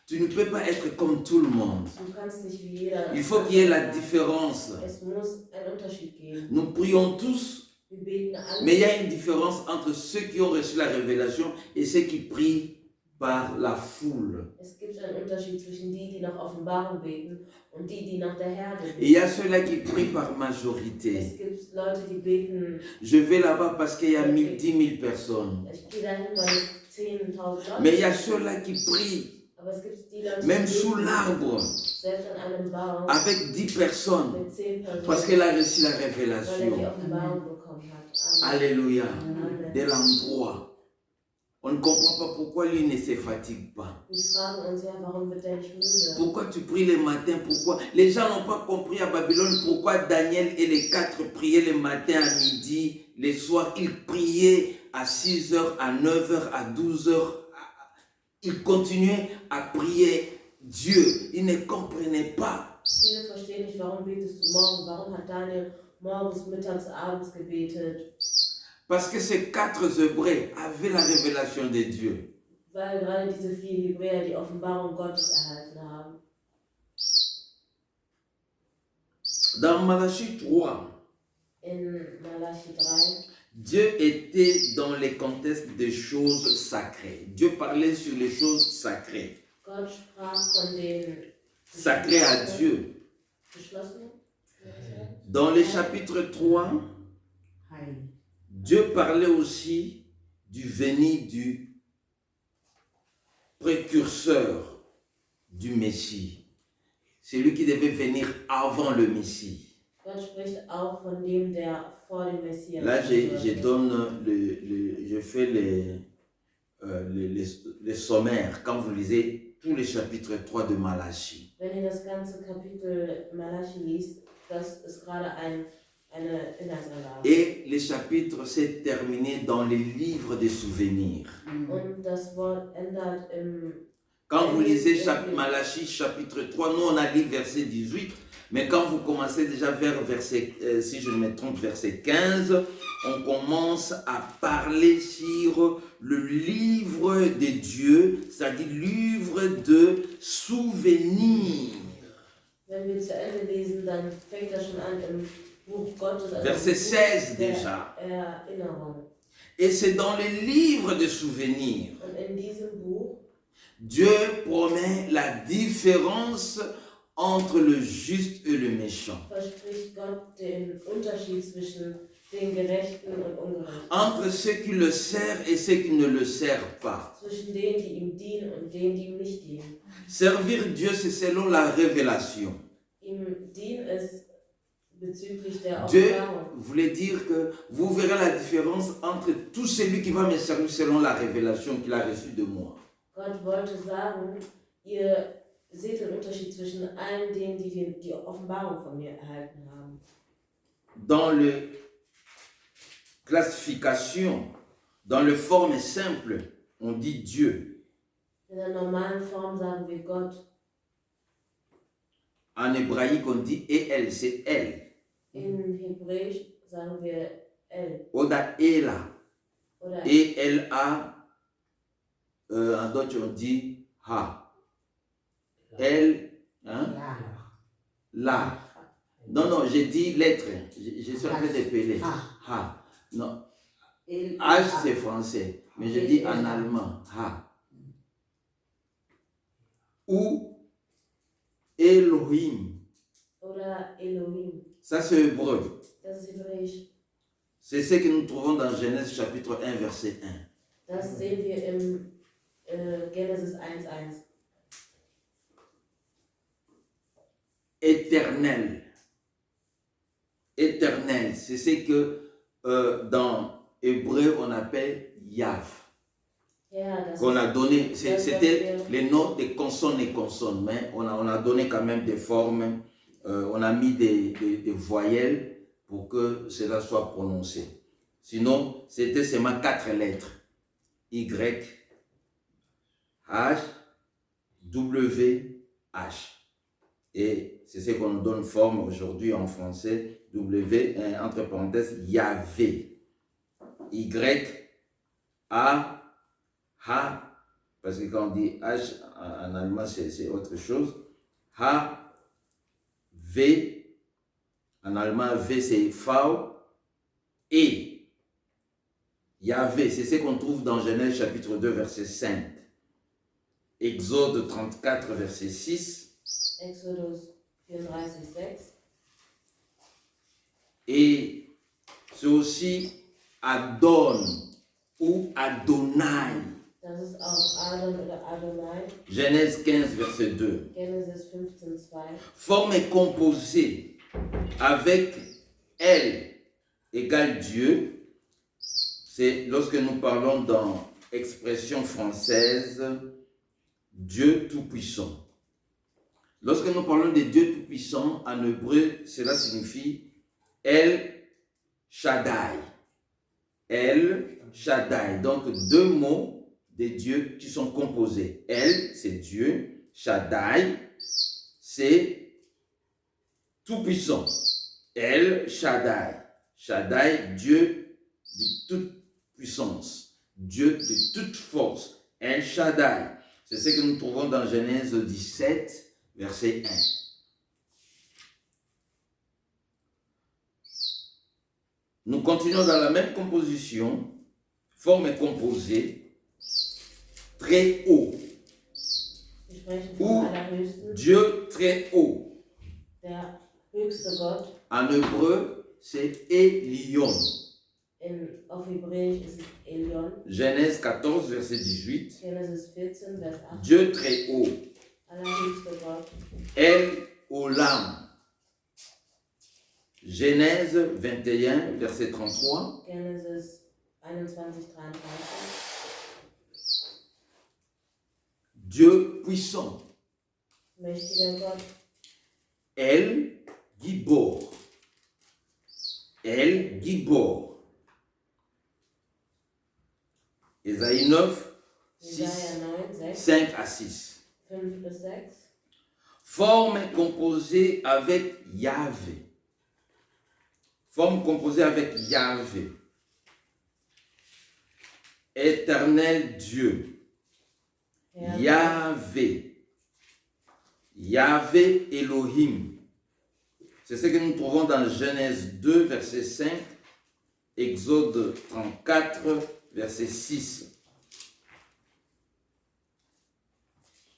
Tu ne peux pas être comme tout le monde. Du kannst nicht wie jeder. Il faut qu'il y ait la différence. Es muss einen Unterschied geben. Nous prions tous, Wir beten alle. mais il y a une différence entre ceux qui ont reçu la révélation et ceux qui prient par la foule. Es gibt einen Unterschied zwischen die nach Offenbarung beten und die nach der Herde Et il y beten. a ceux-là qui prient par Es majorité. gibt Leute, die beten. Je vais là-bas parce qu'il y a 10 000 personnes. Ich gehe dahin, weil 10.000 Leute. Mais il y a ceux-là qui prient Aber es gibt die Leute, même die sous leben l'arbre, selbst an einem Baum avec 10 personnes, mit 10 Personen, parce qu'elle a reçu la weil er die révélation. Offenbarung bekommen hat. Amen. Alléluia. Amen. De l'endroit. On ne comprend pas pourquoi lui ne se fatigue pas. Wir fragen uns ja, warum wird er nicht müde? Pourquoi tu pries le matin? Pourquoi? Les gens n'ont pas compris à Babylone pourquoi Daniel et les 4 priaient le matin, à midi, les soirs. Ils priaient à 6 heures, à 9 heures, à 12 heures. Ils continuaient à prier Dieu. Ils ne comprenaient pas. Viele verstehen nicht, warum betest du morgen? Warum hat Daniel morgens, mittags, abends gebetet? Parce que ces 4 Hébreux avaient la révélation de Dieu. Weil gerade diese 4 Hebräer die Offenbarung Gottes erhalten haben. Dans Malachie 3, In Malachi 3, Dieu était dans les contextes des choses sacrées. Dieu parlait sur les choses sacrées. Gott sprach von den Sacrées à Dieu. Geschlossenen. Dans le chapitre 3, Dieu parlait aussi du venir du précurseur du Messie. Celui qui devait venir avant le Messie. Gott spricht auch von dem, der vor dem Messias Là, wird. je fais les sommaires quand vous lisez tous les chapitres 3 de Malachie. Wenn ihr das ganze Kapitel Malachi liest, das ist gerade eine Inhaltsangabe. Et le chapitre s'est terminé dans les livres des souvenirs. Und das Wort ändert im Quand vous lisez Malachie chapitre 3, nous on a lu verset 18, mais quand vous commencez déjà vers verset, si je ne me trompe, verset 15, on commence à parler sur le livre de Dieu, c'est-à-dire livre de souvenirs. Wenn wir zu Ende lesen, dann fängt das schon an im Buch Gottes, also Verset im Buch 16 déjà. der Erinnerung. Et c'est dans les livres de souvenirs, Und in diesem Buch Dieu promet la différence entre le juste et le méchant. verspricht Gott den Unterschied zwischen den Gerechten und Ungerechten. Entre ceux qui le servent et ceux qui ne le servent pas. Zwischen denen, die ihm dienen und denen, die ihm nicht dienen. Servir Dieu, c'est selon la révélation. Ihm dienen ist bezüglich der Dieu Offenbarung. voulait dire que vous verrez la différence entre tout celui qui va me servir selon la révélation qu'il a reçue de moi. Gott wollte sagen, ihr seht den Unterschied zwischen allen denen, die die Offenbarung von mir erhalten haben. Dans le classification, dans le forme simple, on dit Dieu. In der normalen Form sagen wir Gott. En hébraïque, on dit et elle, c'est elle. In Hebräisch sagen wir El Oda Ela. oder Et elle a, en d'autres on dit Ha. Elle, hein? La. Non, non, j'ai dit lettre. Je suis en train d'épeler. Ha. Non. H c'est français, mais je dis en allemand. Ha. Ou Elohim. oder Elohim. Ça c'est hébreu. Das ist Hebräisch. C'est ce que nous trouvons dans Genèse chapitre 1, verset 1. Das sehen wir im Genesis 1,1. Éternel. Éternel, c'est ce que dans hébreu on appelle Yav. Ja, das Qu'on a donné, das c'était was wir- les noms de consonnes et consonnes, mais on a donné quand même des formes, on a mis des voyelles pour que cela soit prononcé. Sinon, c'était seulement 4 lettres. Y, H, W, H. Et c'est ce qu'on donne forme aujourd'hui en français, W, entre parenthèses, Yahvé. Y, A, H, parce que quand on dit H en allemand, c'est autre chose. H, V, en allemand, V c'est V, et Yahvé, c'est ce qu'on trouve dans Genèse chapitre 2, verset 5. Exode 34, verset 6. Exodus 34, 6. Et c'est aussi Adon ou Adonai. Das ist auch Adon oder Adonai. Genèse 15, verset 2. Genesis 15,2. Forme est composée avec elle égale Dieu. C'est lorsque nous parlons dans expression française, Dieu Tout-Puissant. Lorsque nous parlons de Dieu Tout-Puissant, en hébreu, cela signifie El Shaddai. El Shaddai. Donc, deux mots de Dieu qui sont composés. El, c'est Dieu. Shaddai, c'est Tout-Puissant. El Shaddai. Shaddai, Dieu de toute puissance. Dieu de toute force. El Shaddai. C'est ce que nous trouvons dans Genèse 17, verset 1. Nous continuons dans la même composition. Forme est composée. Très haut. Ou Dieu très haut. Der höchste Gott. En hébreu, c'est Elion. Auf Hebräisch ist es Elion. Genèse 14, verset 18. Genesis 14, Vers 8. Dieu très haut. Allerhöchste Gott. El Olam. Genèse 21, verset 33. Genesis 21, 33. Dieu puissant. Mächtiger Gott. El Gibor. El Gibor. Ésaïe 9, 6, Jesaja 9, 6, 5 à 6. 5 bis 6. Forme composée avec Yahvé. Forme composée avec Yahvé. Éternel Dieu. Yahvé. Yahvé Elohim. C'est ce que nous trouvons dans Genèse 2, verset 5, Exode 34, verset 6.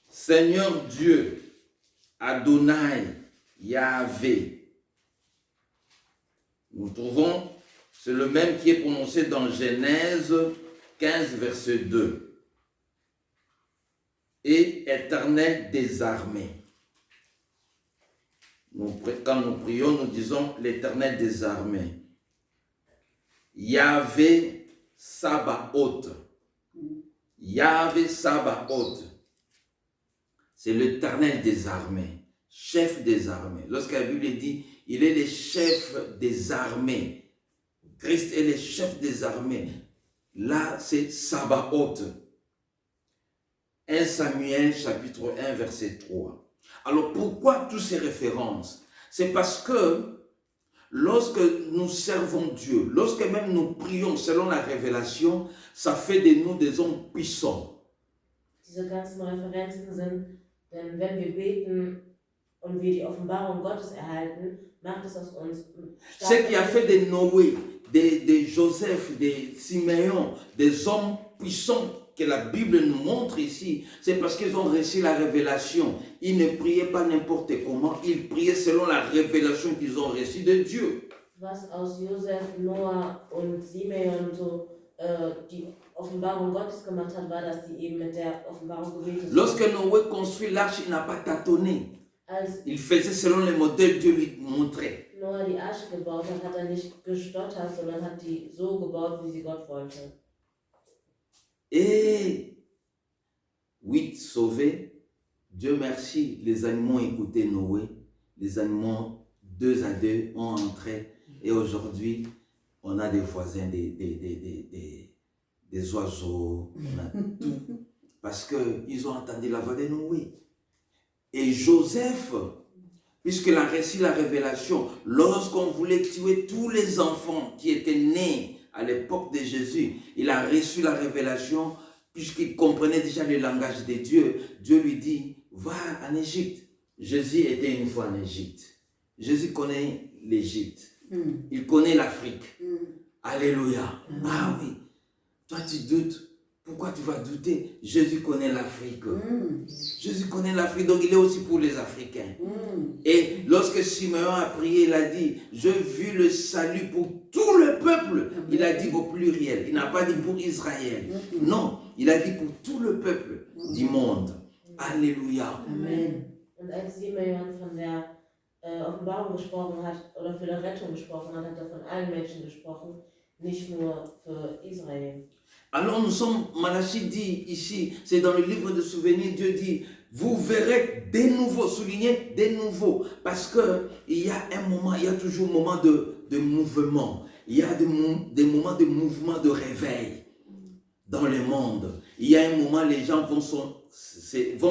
Seigneur Dieu, Adonai, Yahvé. Nous trouvons, c'est le même qui est prononcé dans Genèse 15, verset 2. Et Éternel des armées. Quand nous prions, nous disons l'Éternel des armées. Yahvé Sabaoth. Yahvé Sabaoth. C'est l'Éternel des armées, chef des armées. Lorsque la Bible dit, il est le chef des armées. Christ est le chef des armées. Là, c'est Sabaoth. 1 Samuel chapitre 1 verset 3. Alors pourquoi toutes ces références? C'est parce que lorsque nous servons Dieu, lorsque même nous prions selon la révélation, ça fait de nous des hommes puissants. Diese ganzen Referenzen sind, denn wenn wir beten und wir die Offenbarung Gottes erhalten, macht es aus uns Ce qui a fait de Noé, de Joseph, de Siméon, des hommes puissants que la Bible nous montre ici, c'est parce qu'ils ont reçu la révélation. Ils ne priaient pas n'importe comment, ils priaient selon la révélation qu'ils ont reçue de Dieu. Was aus Josef, Noah und Simeon so die Offenbarung Gottes gemacht hat, war, dass sie eben mit der Offenbarung gebetet haben. Lorsque Noé construit l'arche, il n'a pas tâtonné. Il faisait selon les modèles que Dieu lui montrait. Noah die Arche gebaut hat, hat er nicht gestottert, sondern hat die so gebaut, wie sie Gott wollte. Et 8 sauvés, Dieu merci, les animaux ont écouté Noé, les animaux 2 à 2 ont entré et aujourd'hui on a des voisins, des oiseaux, on a tout parce qu'ils ont entendu la voix de Noé. Et Joseph, puisqu'il a reçu la révélation, lorsqu'on voulait tuer tous les enfants qui étaient nés à l'époque de Jésus, il a reçu la révélation, puisqu'il comprenait déjà le langage de Dieu. Dieu lui dit, va en Égypte. Jésus était une fois en Égypte. Jésus connaît l'Égypte. Il connaît l'Afrique. Alléluia. Ah oui. Toi tu doutes. Pourquoi tu vas douter? Jésus connaît l'Afrique. Jésus connaît l'Afrique, donc il est aussi pour les Africains. Et Lorsque Simeon a prié, il a dit, je vis le salut pour tout le peuple. Il a dit au pluriel. Il n'a pas dit pour Israël. Non, il a dit pour tout le peuple du monde. Alléluia. Amen. Und als Simeon von der Offenbarung gesprochen hat, oder für die Rettung gesprochen hat, hat er von allen Menschen gesprochen, nicht nur für Israel. Alors nous sommes, Malachie dit ici, c'est dans le livre de souvenirs, Dieu dit, vous verrez des nouveaux, soulignez des nouveaux, parce qu'il y a un moment, il y a toujours un moment de mouvement, il y a des moments de mouvement, de réveil dans le monde. Il y a un moment, les gens vont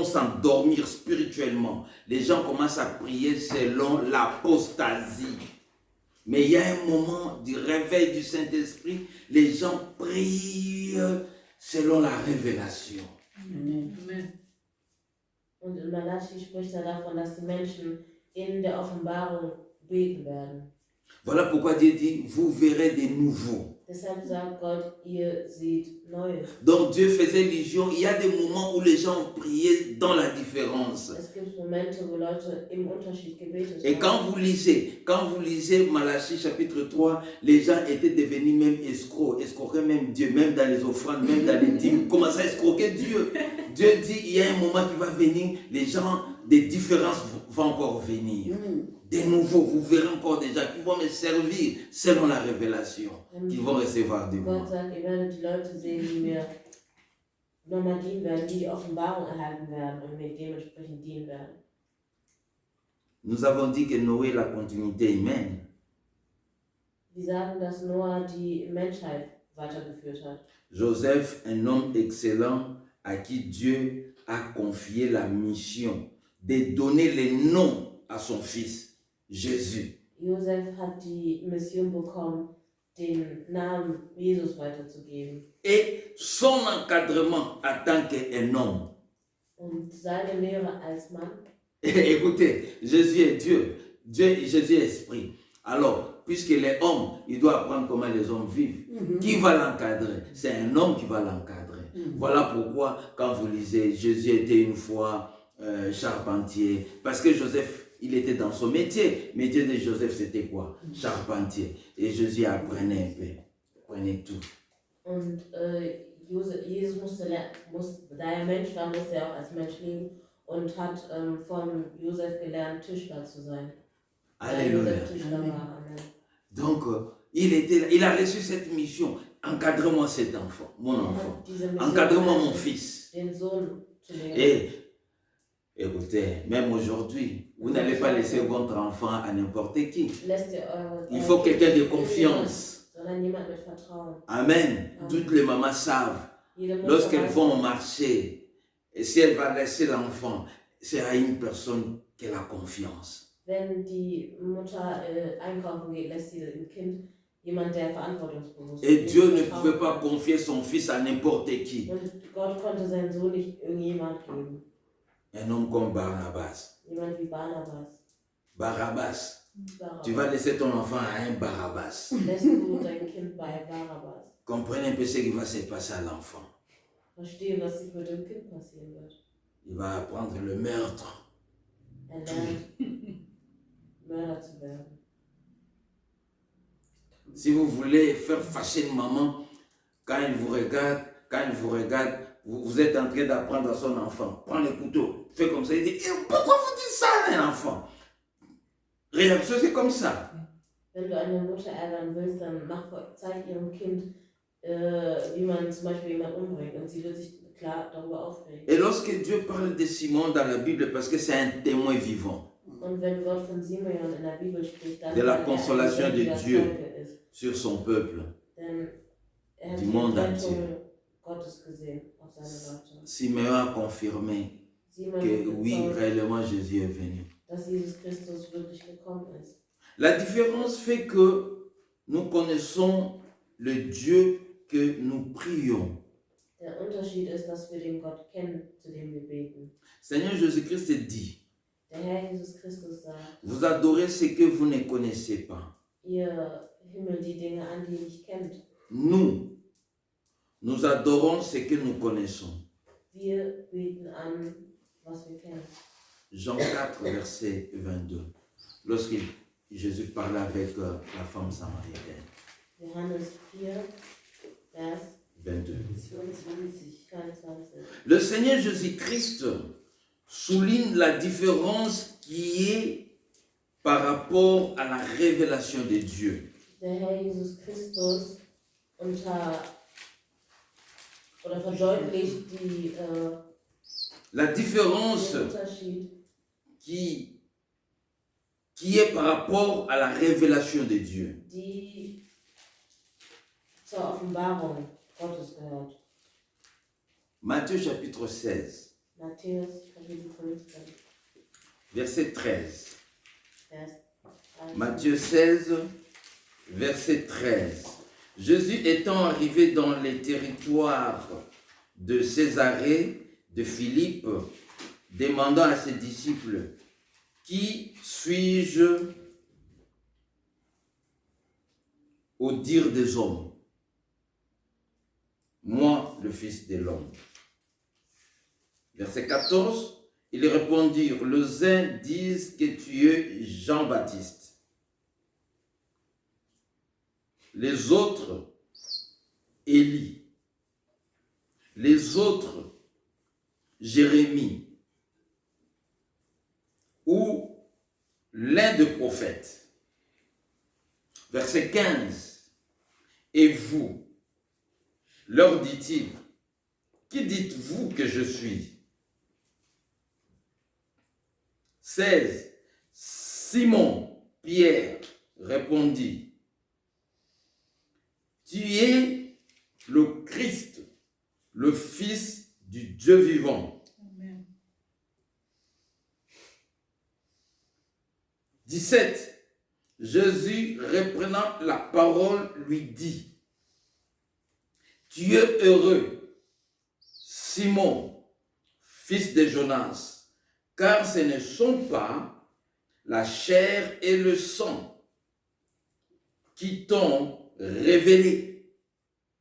s'endormir spirituellement. Les gens commencent à prier selon l'apostasie. Mais il y a un moment du réveil du Saint-Esprit, les gens prient selon la révélation. Amen. Und in Malachi spricht er davon, dass die Menschen in der Offenbarung beten werden. Voilà pourquoi Dieu dit, vous verrez des nouveaux. Deshalb sagt Gott, ihr seht Neues. Donc Dieu faisait illusion, il y a des moments où les gens priaient dans la différence. Es gibt Momente, wo Leute im Unterschied gebetet Et haben. quand vous lisez Malachie chapitre 3, les gens étaient devenus même escroquaient même Dieu, même dans les offrandes, même dans les dîmes, commençaient à escroquer Dieu. Dieu dit, il y a un moment qui va venir, les gens des différences vont encore venir. Des nouveaux, vous verrez encore des gens qui vont me servir selon la révélation, qu'ils vont recevoir de moi. Gott sagt, ihr werdet die Leute sehen, die mir nochmal dienen werden, die die Offenbarung erhalten werden und mir dementsprechend dienen werden. Nous avons dit que Noé est la continuité humaine. Die sagen, dass Noah die Menschheit weitergeführt hat. Joseph, un homme excellent à qui Dieu a confié la mission de donner le nom à son fils, Jésus. Josef hat die Mission bekommen, den Namen Jesus weiterzugeben. Et son encadrement en tant qu'un homme. Und seine Lehre als Mann. Écoutez, Jésus est Dieu. Jésus est esprit. Alors, puisqu'il est homme, il doit apprendre comment les hommes vivent. Qui va l'encadrer? C'est un homme qui va l'encadrer. Voilà pourquoi, quand vous lisez, Jésus était une fois charpentier. Parce que Joseph, il était dans son métier. Le métier de Joseph, c'était quoi? Charpentier. Et Jésus apprenait un peu. Apprenait tout. Und Jesus musste, da er Mensch war, musste er auch als Mensch leben und hat von Josef gelernt, Tischler zu sein. Alléluia. Donc, il a reçu cette mission. Encadre-moi cet enfant, mon enfant. Encadre-moi mon fils. Et écoutez, même aujourd'hui, vous n'allez pas laisser votre enfant à n'importe qui. Il faut quelqu'un de confiance. Amen. Toutes les mamans savent, lorsqu'elles vont au marché, et si elle va laisser l'enfant, c'est à une personne qu'elle a confiance. Wenn die Mutter einkaufen geht, lässt sie dem Kind jemand, der verantwortungsbewusst ist. Et Dieu ne pouvait pas confier son fils à n'importe qui. Und Gott konnte seinen Sohn nicht irgendjemand geben. Un homme comme Barnabas. Jemand wie Barnabas. Barabbas. Tu vas laisser ton enfant à un Barabbas. Lässt du dein Kind bei Barabbas. Comprenez un peu ce qui va se passer à l'enfant. Verstehe, was sich mit dem Kind passieren wird. Il va apprendre le meurtre. Er lernt, Mörder zu werden. Si vous voulez faire fâcher une maman, quand il vous regarde, vous êtes en train d'apprendre à son enfant. Prends le couteau, fais comme ça, il dit, pourquoi vous dites ça à un enfant? Réaction, c'est comme ça. Wenn du eine Mutter ärgern willst, dann zeig ihrem Kind, wie man zum Beispiel jemanden umbringt. Und sie wird sich klar darüber aufregen. Et lorsque Dieu parle de Simon dans la Bible, parce que c'est un témoin vivant. Und wenn Gott von Simeon in der Bibel spricht, dann de la consolation de Dieu ist, sur son peuple. denn hat Du die monde Rettung entier. Gottes gesehen auf seine Leute. Simeon a confirmé Simeon que hat oui, bezeugt, réellement Jésus est venu. dass Jesus Christus wirklich gekommen ist. La différence fait que nous connaissons le Dieu que nous prions. Der Unterschied ist, dass wir den Gott kennen, zu dem wir beten. Seigneur Jésus-Christ dit, Der Herr Jesus Christus sagt, vous adorez ce que vous ne connaissez pas. ihr himmelt die Dinge an, die ihr nicht kennt. Nous adorons ce que nous connaissons. Wir beten an, was wir kennen. Jean 4, verset 22. lorsque Jésus parlait avec la femme samaritaine. Johannes 4, Vers 22. 22. Le Seigneur Jésus-Christ souligne la différence qui est par rapport à la révélation de Dieu. Der Herr Jesus Christus verdeutlicht La différence den Unterschied, qui est par rapport à la révélation de Dieu. die zur Offenbarung Gottes gehört. Matthieu chapitre 16, Matthäus Kapitel 15, verset 13. Vers 13. Matthieu 16, verset 13. Jésus étant arrivé dans les territoires de Césarée, de Philippe, demandant à ses disciples, qui suis-je au dire des hommes? Moi, le Fils de l'homme. Verset 14, ils répondirent, les uns disent que tu es Jean-Baptiste. Les autres, Élie. Les autres, Jérémie. Ou l'un des prophètes. Verset 15. Et vous, leur dit-il, qui dites-vous que je suis? 16. Simon Pierre répondit, tu es le Christ, le Fils du Dieu vivant. Amen. 17. Jésus, reprenant la parole, lui dit, tu es heureux, Simon, fils de Jonas, car ce ne sont pas la chair et le sang qui t'ont révélé.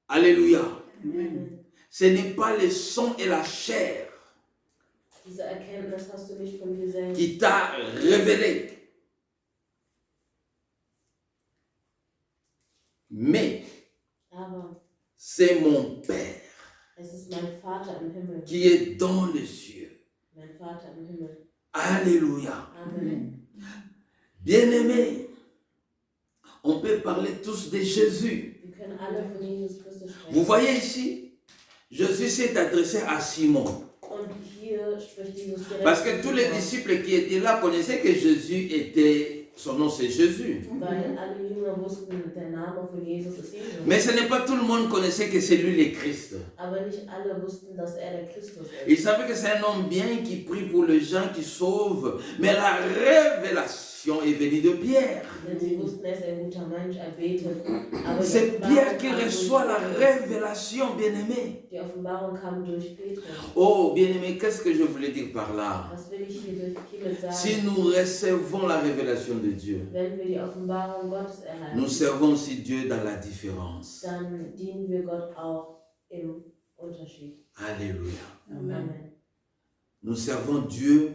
Alléluia. Amen. Ce n'est pas le sang et la chair Diese Erkenntnis hast du nicht von dir selbst, qui t'a révélé. Mais aber c'est mon Père es ist mein Vater im Himmel. qui est dans les cieux. Mein Vater im Himmel. Alléluia. Amen. Bien-aimés, on peut parler tous de Jésus. Wir können alle von Jesus Christus sprechen. Vous voyez ici, Jésus s'est adressé à Simon. Und hier spricht Jesus direkt. Parce que tous les disciples qui étaient là connaissaient que Jésus était, son nom c'est Jésus. Weil alle Jünger wussten, der Name von Jesus ist Jesus. Mais ce n'est pas tout le monde connaissait que c'est lui le Christ. Aber nicht alle wussten, dass der Christus Ils ist. savaient que c'est un homme bien qui prie pour les gens qui sauvent. Mais la révélation est venue de Pierre. Denn sie wussten, er ist ein guter Mensch, er betet. Aber die C'est Pierre Offenbarung qui kam durch reçoit la Petrus. révélation, bien-aimé. Die Offenbarung kam durch Petrus. Oh, bien-aimé, qu'est-ce que je voulais dire par là? Was will ich hiermit sagen? Si nous recevons la révélation de Dieu, Wenn wir die Offenbarung Gottes erhalten, nous servons aussi Dieu dans la différence. dann dienen wir Gott auch im Unterschied. Alléluia. Amen. Amen. Nous servons Dieu.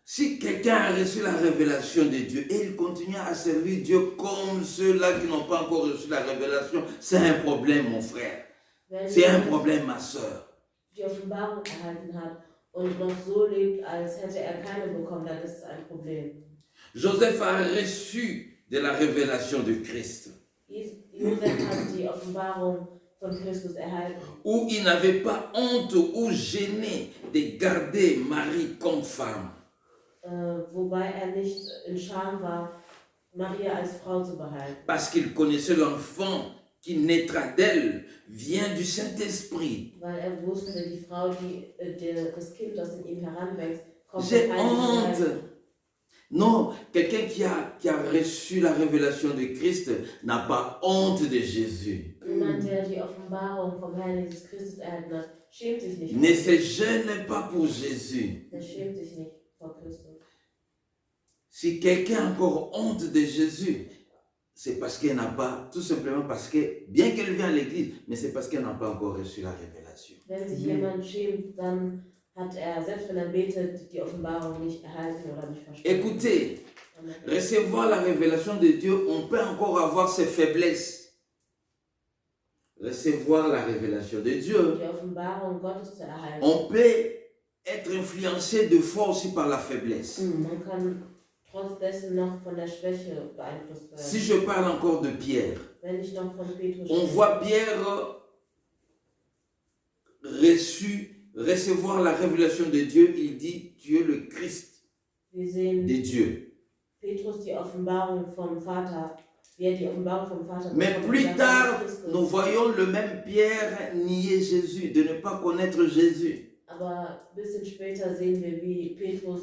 Si quelqu'un a reçu la révélation de Dieu et il continue à servir Dieu comme ceux-là qui n'ont pas encore reçu la révélation, c'est un problème, mon frère. Wenn C'est un jemand problème, ma soeur. die Offenbarung erhalten hat und noch so lebt, als hätte er keine bekommen, dann ist es ein Problem. Joseph a reçu de la révélation de Christ, Josef hat die Offenbarung von Christus erhalten, où il n'avait pas honte ou gêné de garder Marie comme femme. wobei er nicht in Scham war, Maria als Frau zu behalten. Parce qu'il connaissait l'enfant qui naîtra d'elle, vient du Saint-Esprit. Weil er wusste, die Frau, das Kind, das in ihm heranwächst, kommt J'ai vom Heiligen Geist. honte. Non, quelqu'un qui a reçu la révélation de Christ n'a pas honte de Jésus. Jemand, der die Offenbarung vom Herrn Jesus Christus erhalten hat, schämt sich nicht. Ne se gêne pas pour Jésus. Der schämt sich nicht vor Christus. Si quelqu'un a encore honte de Jésus, c'est parce qu'elle n'a pas, tout simplement parce que, bien qu'elle vienne à l'église, mais c'est parce qu'elle n'a pas encore reçu la révélation. Wenn sich jemand schämt, dann hat er, selbst wenn er betet, die Offenbarung nicht erhalten oder nicht verstanden. Écoutez, Und Recevoir la révélation de Dieu, on peut encore avoir ses faiblesses. Recevoir la révélation de Dieu, Die Offenbarung Gottes zu erhalten. on peut être influencé de fois aussi par la faiblesse. Man kann trotz dessen noch von der Schwäche beeinflusst werden. Si je parle encore de Pierre, Wenn ich noch von Petrus on spreche, voit Pierre recevoir la révélation de Dieu. Il dit, tu es le Christ wir sehen de Dieu. Petrus die Offenbarung vom Vater, wie er die Offenbarung vom Vater Mais bekommt, plus und sagt, tard, Christus. nous voyons le même Pierre nier Jésus, de ne pas connaître Jésus. Aber ein bisschen später sehen wir, wie Petrus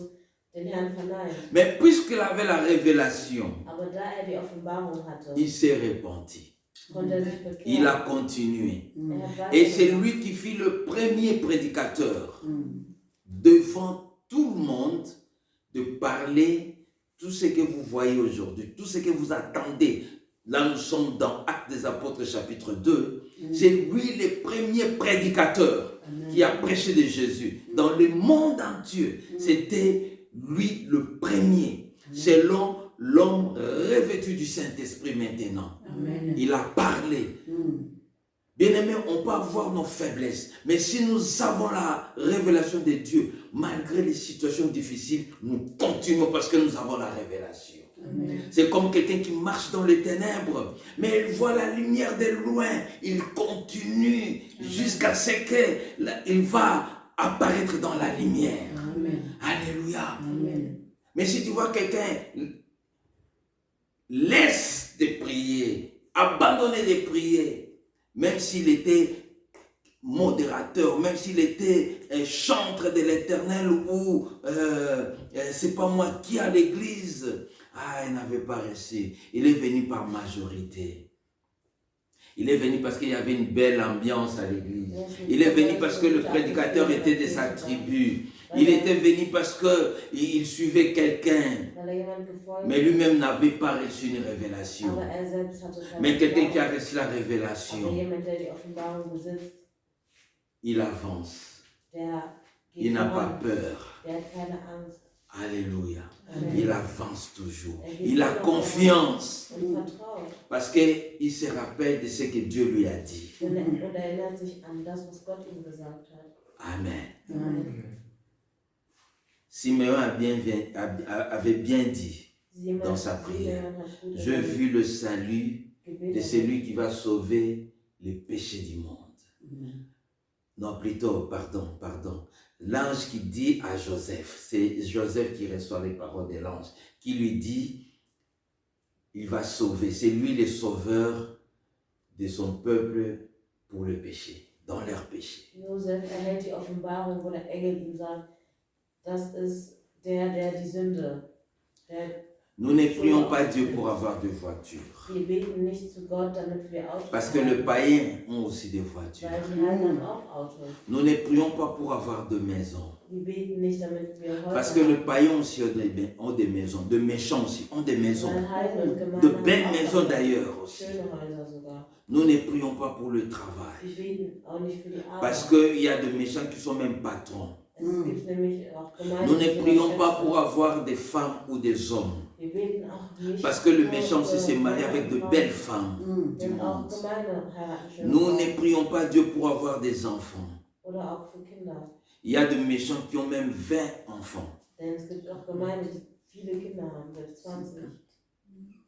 den Herrn verneint. Mais puisqu'il avait la révélation, Aber da er die Offenbarung hatte, il s'est repenti. konnte er sich Il bekehren. a continué. Er hat Et c'est weitergemacht. lui qui fut le premier prédicateur devant tout le monde de parler tout ce que vous voyez aujourd'hui, tout ce que vous attendez. Là, nous sommes dans Actes des Apôtres chapitre 2. C'est lui le premier prédicateur qui a prêché de Jésus. Dans le monde entier, c'était lui le premier, selon l'homme revêtu du Saint-Esprit maintenant. Amen. Il a parlé. Bien-aimés, on peut avoir nos faiblesses, mais si nous avons la révélation de Dieu, malgré les situations difficiles, nous continuons parce que nous avons la révélation. Amen. C'est comme quelqu'un qui marche dans les ténèbres, mais il voit la lumière de loin. Il continue jusqu'à ce qu'il va apparaître dans la lumière. Amen. Alléluia. Amen. Mais si tu vois quelqu'un laisse de prier, abandonner de prier, même s'il était modérateur, même s'il était chantre de l'Éternel ou c'est pas moi qui à l'église, il n'avait pas reçu. Il est venu par majorité. Il est venu parce qu'il y avait une belle ambiance à l'église. Il est venu parce que le prédicateur était de sa tribu. Il était venu parce qu'il suivait quelqu'un. Mais lui-même n'avait pas reçu une révélation. Mais quelqu'un qui a reçu la révélation, il avance. Il n'a pas peur. Alléluia. Il avance toujours. Il a confiance. Parce qu'il se rappelle de ce que Dieu lui a dit. Amen. Simeon avait bien dit dans sa prière, je vis le salut de celui qui va sauver les péchés du monde. Non, plutôt, pardon. L'ange qui dit à Joseph, c'est Joseph qui reçoit les paroles de l'ange, qui lui dit, il va sauver. C'est lui le sauveur de son peuple pour le péché, dans leur péché. Joseph erhält die Offenbarung, wo der Engel ihm sagt, das ist der die Sünde. Nous ne prions pas Dieu pour avoir de voitures. Wir beten nicht zu Gott, damit wir Autos Parce que les païens ont aussi des voitures. weil die Heiden haben auch Autos. Nous ne prions pas pour avoir de maisons. Wir beten nicht, damit wir Häuser Parce que les païens aussi ont des maisons. De méchants aussi ont des maisons. weil Heiden und Gemeinden De haben belles auch maisons d'ailleurs aussi. schöne Häuser sogar. Nous ne prions pas pour le travail. Wir beten auch nicht für die Arbeit. Parce qu'il y a des méchants qui sont même patrons. Es gibt nämlich auch Gemeinden, Nous ne die prions sogar pas Chefs pour sind. avoir des femmes ou des hommes. Wir beten auch nicht Parce que le nur méchant aussi für se marie Männer avec und de Frauen, belles femmes du denn auch monde. Gemeinden heiraten schöne Nous Frauen. ne prions pas Dieu pour avoir des enfants. Oder auch für Kinder. Il y a des méchants qui ont même 20 enfants. Denn es gibt auch Gemeinden, die viele Kinder haben, selbst 20.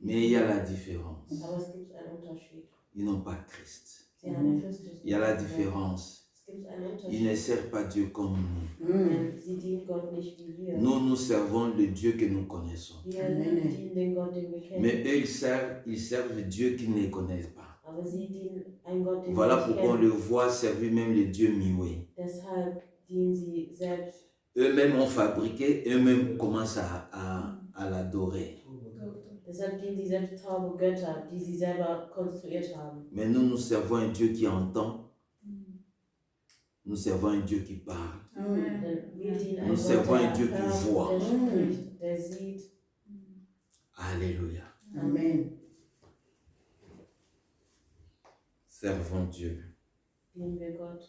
Mais il y a la différence. Aber es gibt einen Unterschied. Ils n'ont pas Christ. Sie haben Christus. Il y a la différence. Es gibt einen Ils Unterschied. ne servent pas Dieu comme nous. Denn sie dienen Gott nicht wie wir. Nous servons le Dieu que nous connaissons. Wir Amen. dienen den Gott, den wir kennen. Mais eux, ils servent Dieu qu'ils ne connaissent pas. Aber sie dienen einen Gott, den Voilà wir nicht pourquoi on kennen. le voit servir même le Dieu Miwé. Deshalb dienen sie selbst. Eux-mêmes ont fabriqué, eux-mêmes commencent à l'adorer. Deshalb dienen sie selbst taube Götter, die sie selber konstruiert haben. Mais nous servons un Dieu qui entend. Nous servons un Dieu qui parle. Denn wir dienen einen Nous Gott, servons un Dieu der qui voit. hört, der spricht, der sieht. Alléluia. Amen. Servons Dieu, Dienen wir Gott,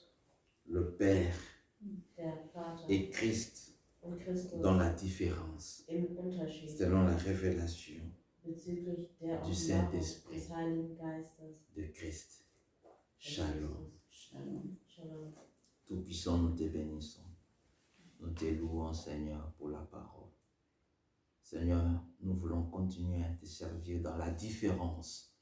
le Père der Vater et Christ, und Christus dans la différence, im Unterschied selon la révélation bezüglich der du Offenbarung Saint-Esprit des Heiligen Geistes. de Christ. Shalom. Shalom. Shalom. Tout-Puissant, nous te bénissons. Nous te louons, Seigneur, pour la parole. Seigneur, nous voulons continuer à te servir dans la différence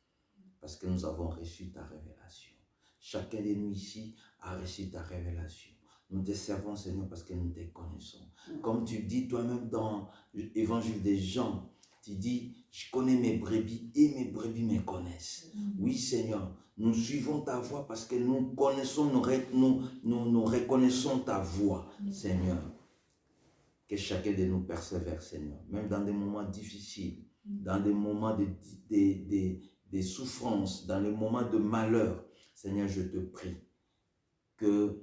parce que nous avons reçu ta révélation. Chacun de nous ici a reçu ta révélation. Nous te servons, Seigneur, parce que nous te connaissons. Comme tu dis toi-même dans l'évangile de Jean, tu dis, je connais mes brebis et mes brebis me connaissent. Oui, Seigneur, nous suivons ta voix parce que nous connaissons, nous reconnaissons ta voix, Seigneur. Que chacun de nous persévère, Seigneur, même dans des moments difficiles, dans des moments de souffrance, dans les moments de malheur. Seigneur, je te prie que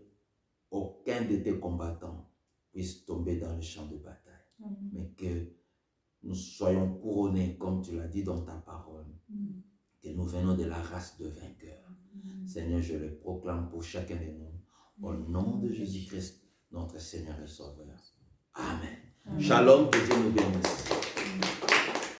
aucun de tes combattants puisse tomber dans le champ de bataille, mais que nous soyons couronnés, comme tu l'as dit dans ta parole, que nous venons de la race de vainqueurs. Seigneur, je le proclame pour chacun de nous, au nom de Jésus-Christ, notre Seigneur et Sauveur. Amen. Shalom, que Dieu nous bénisse.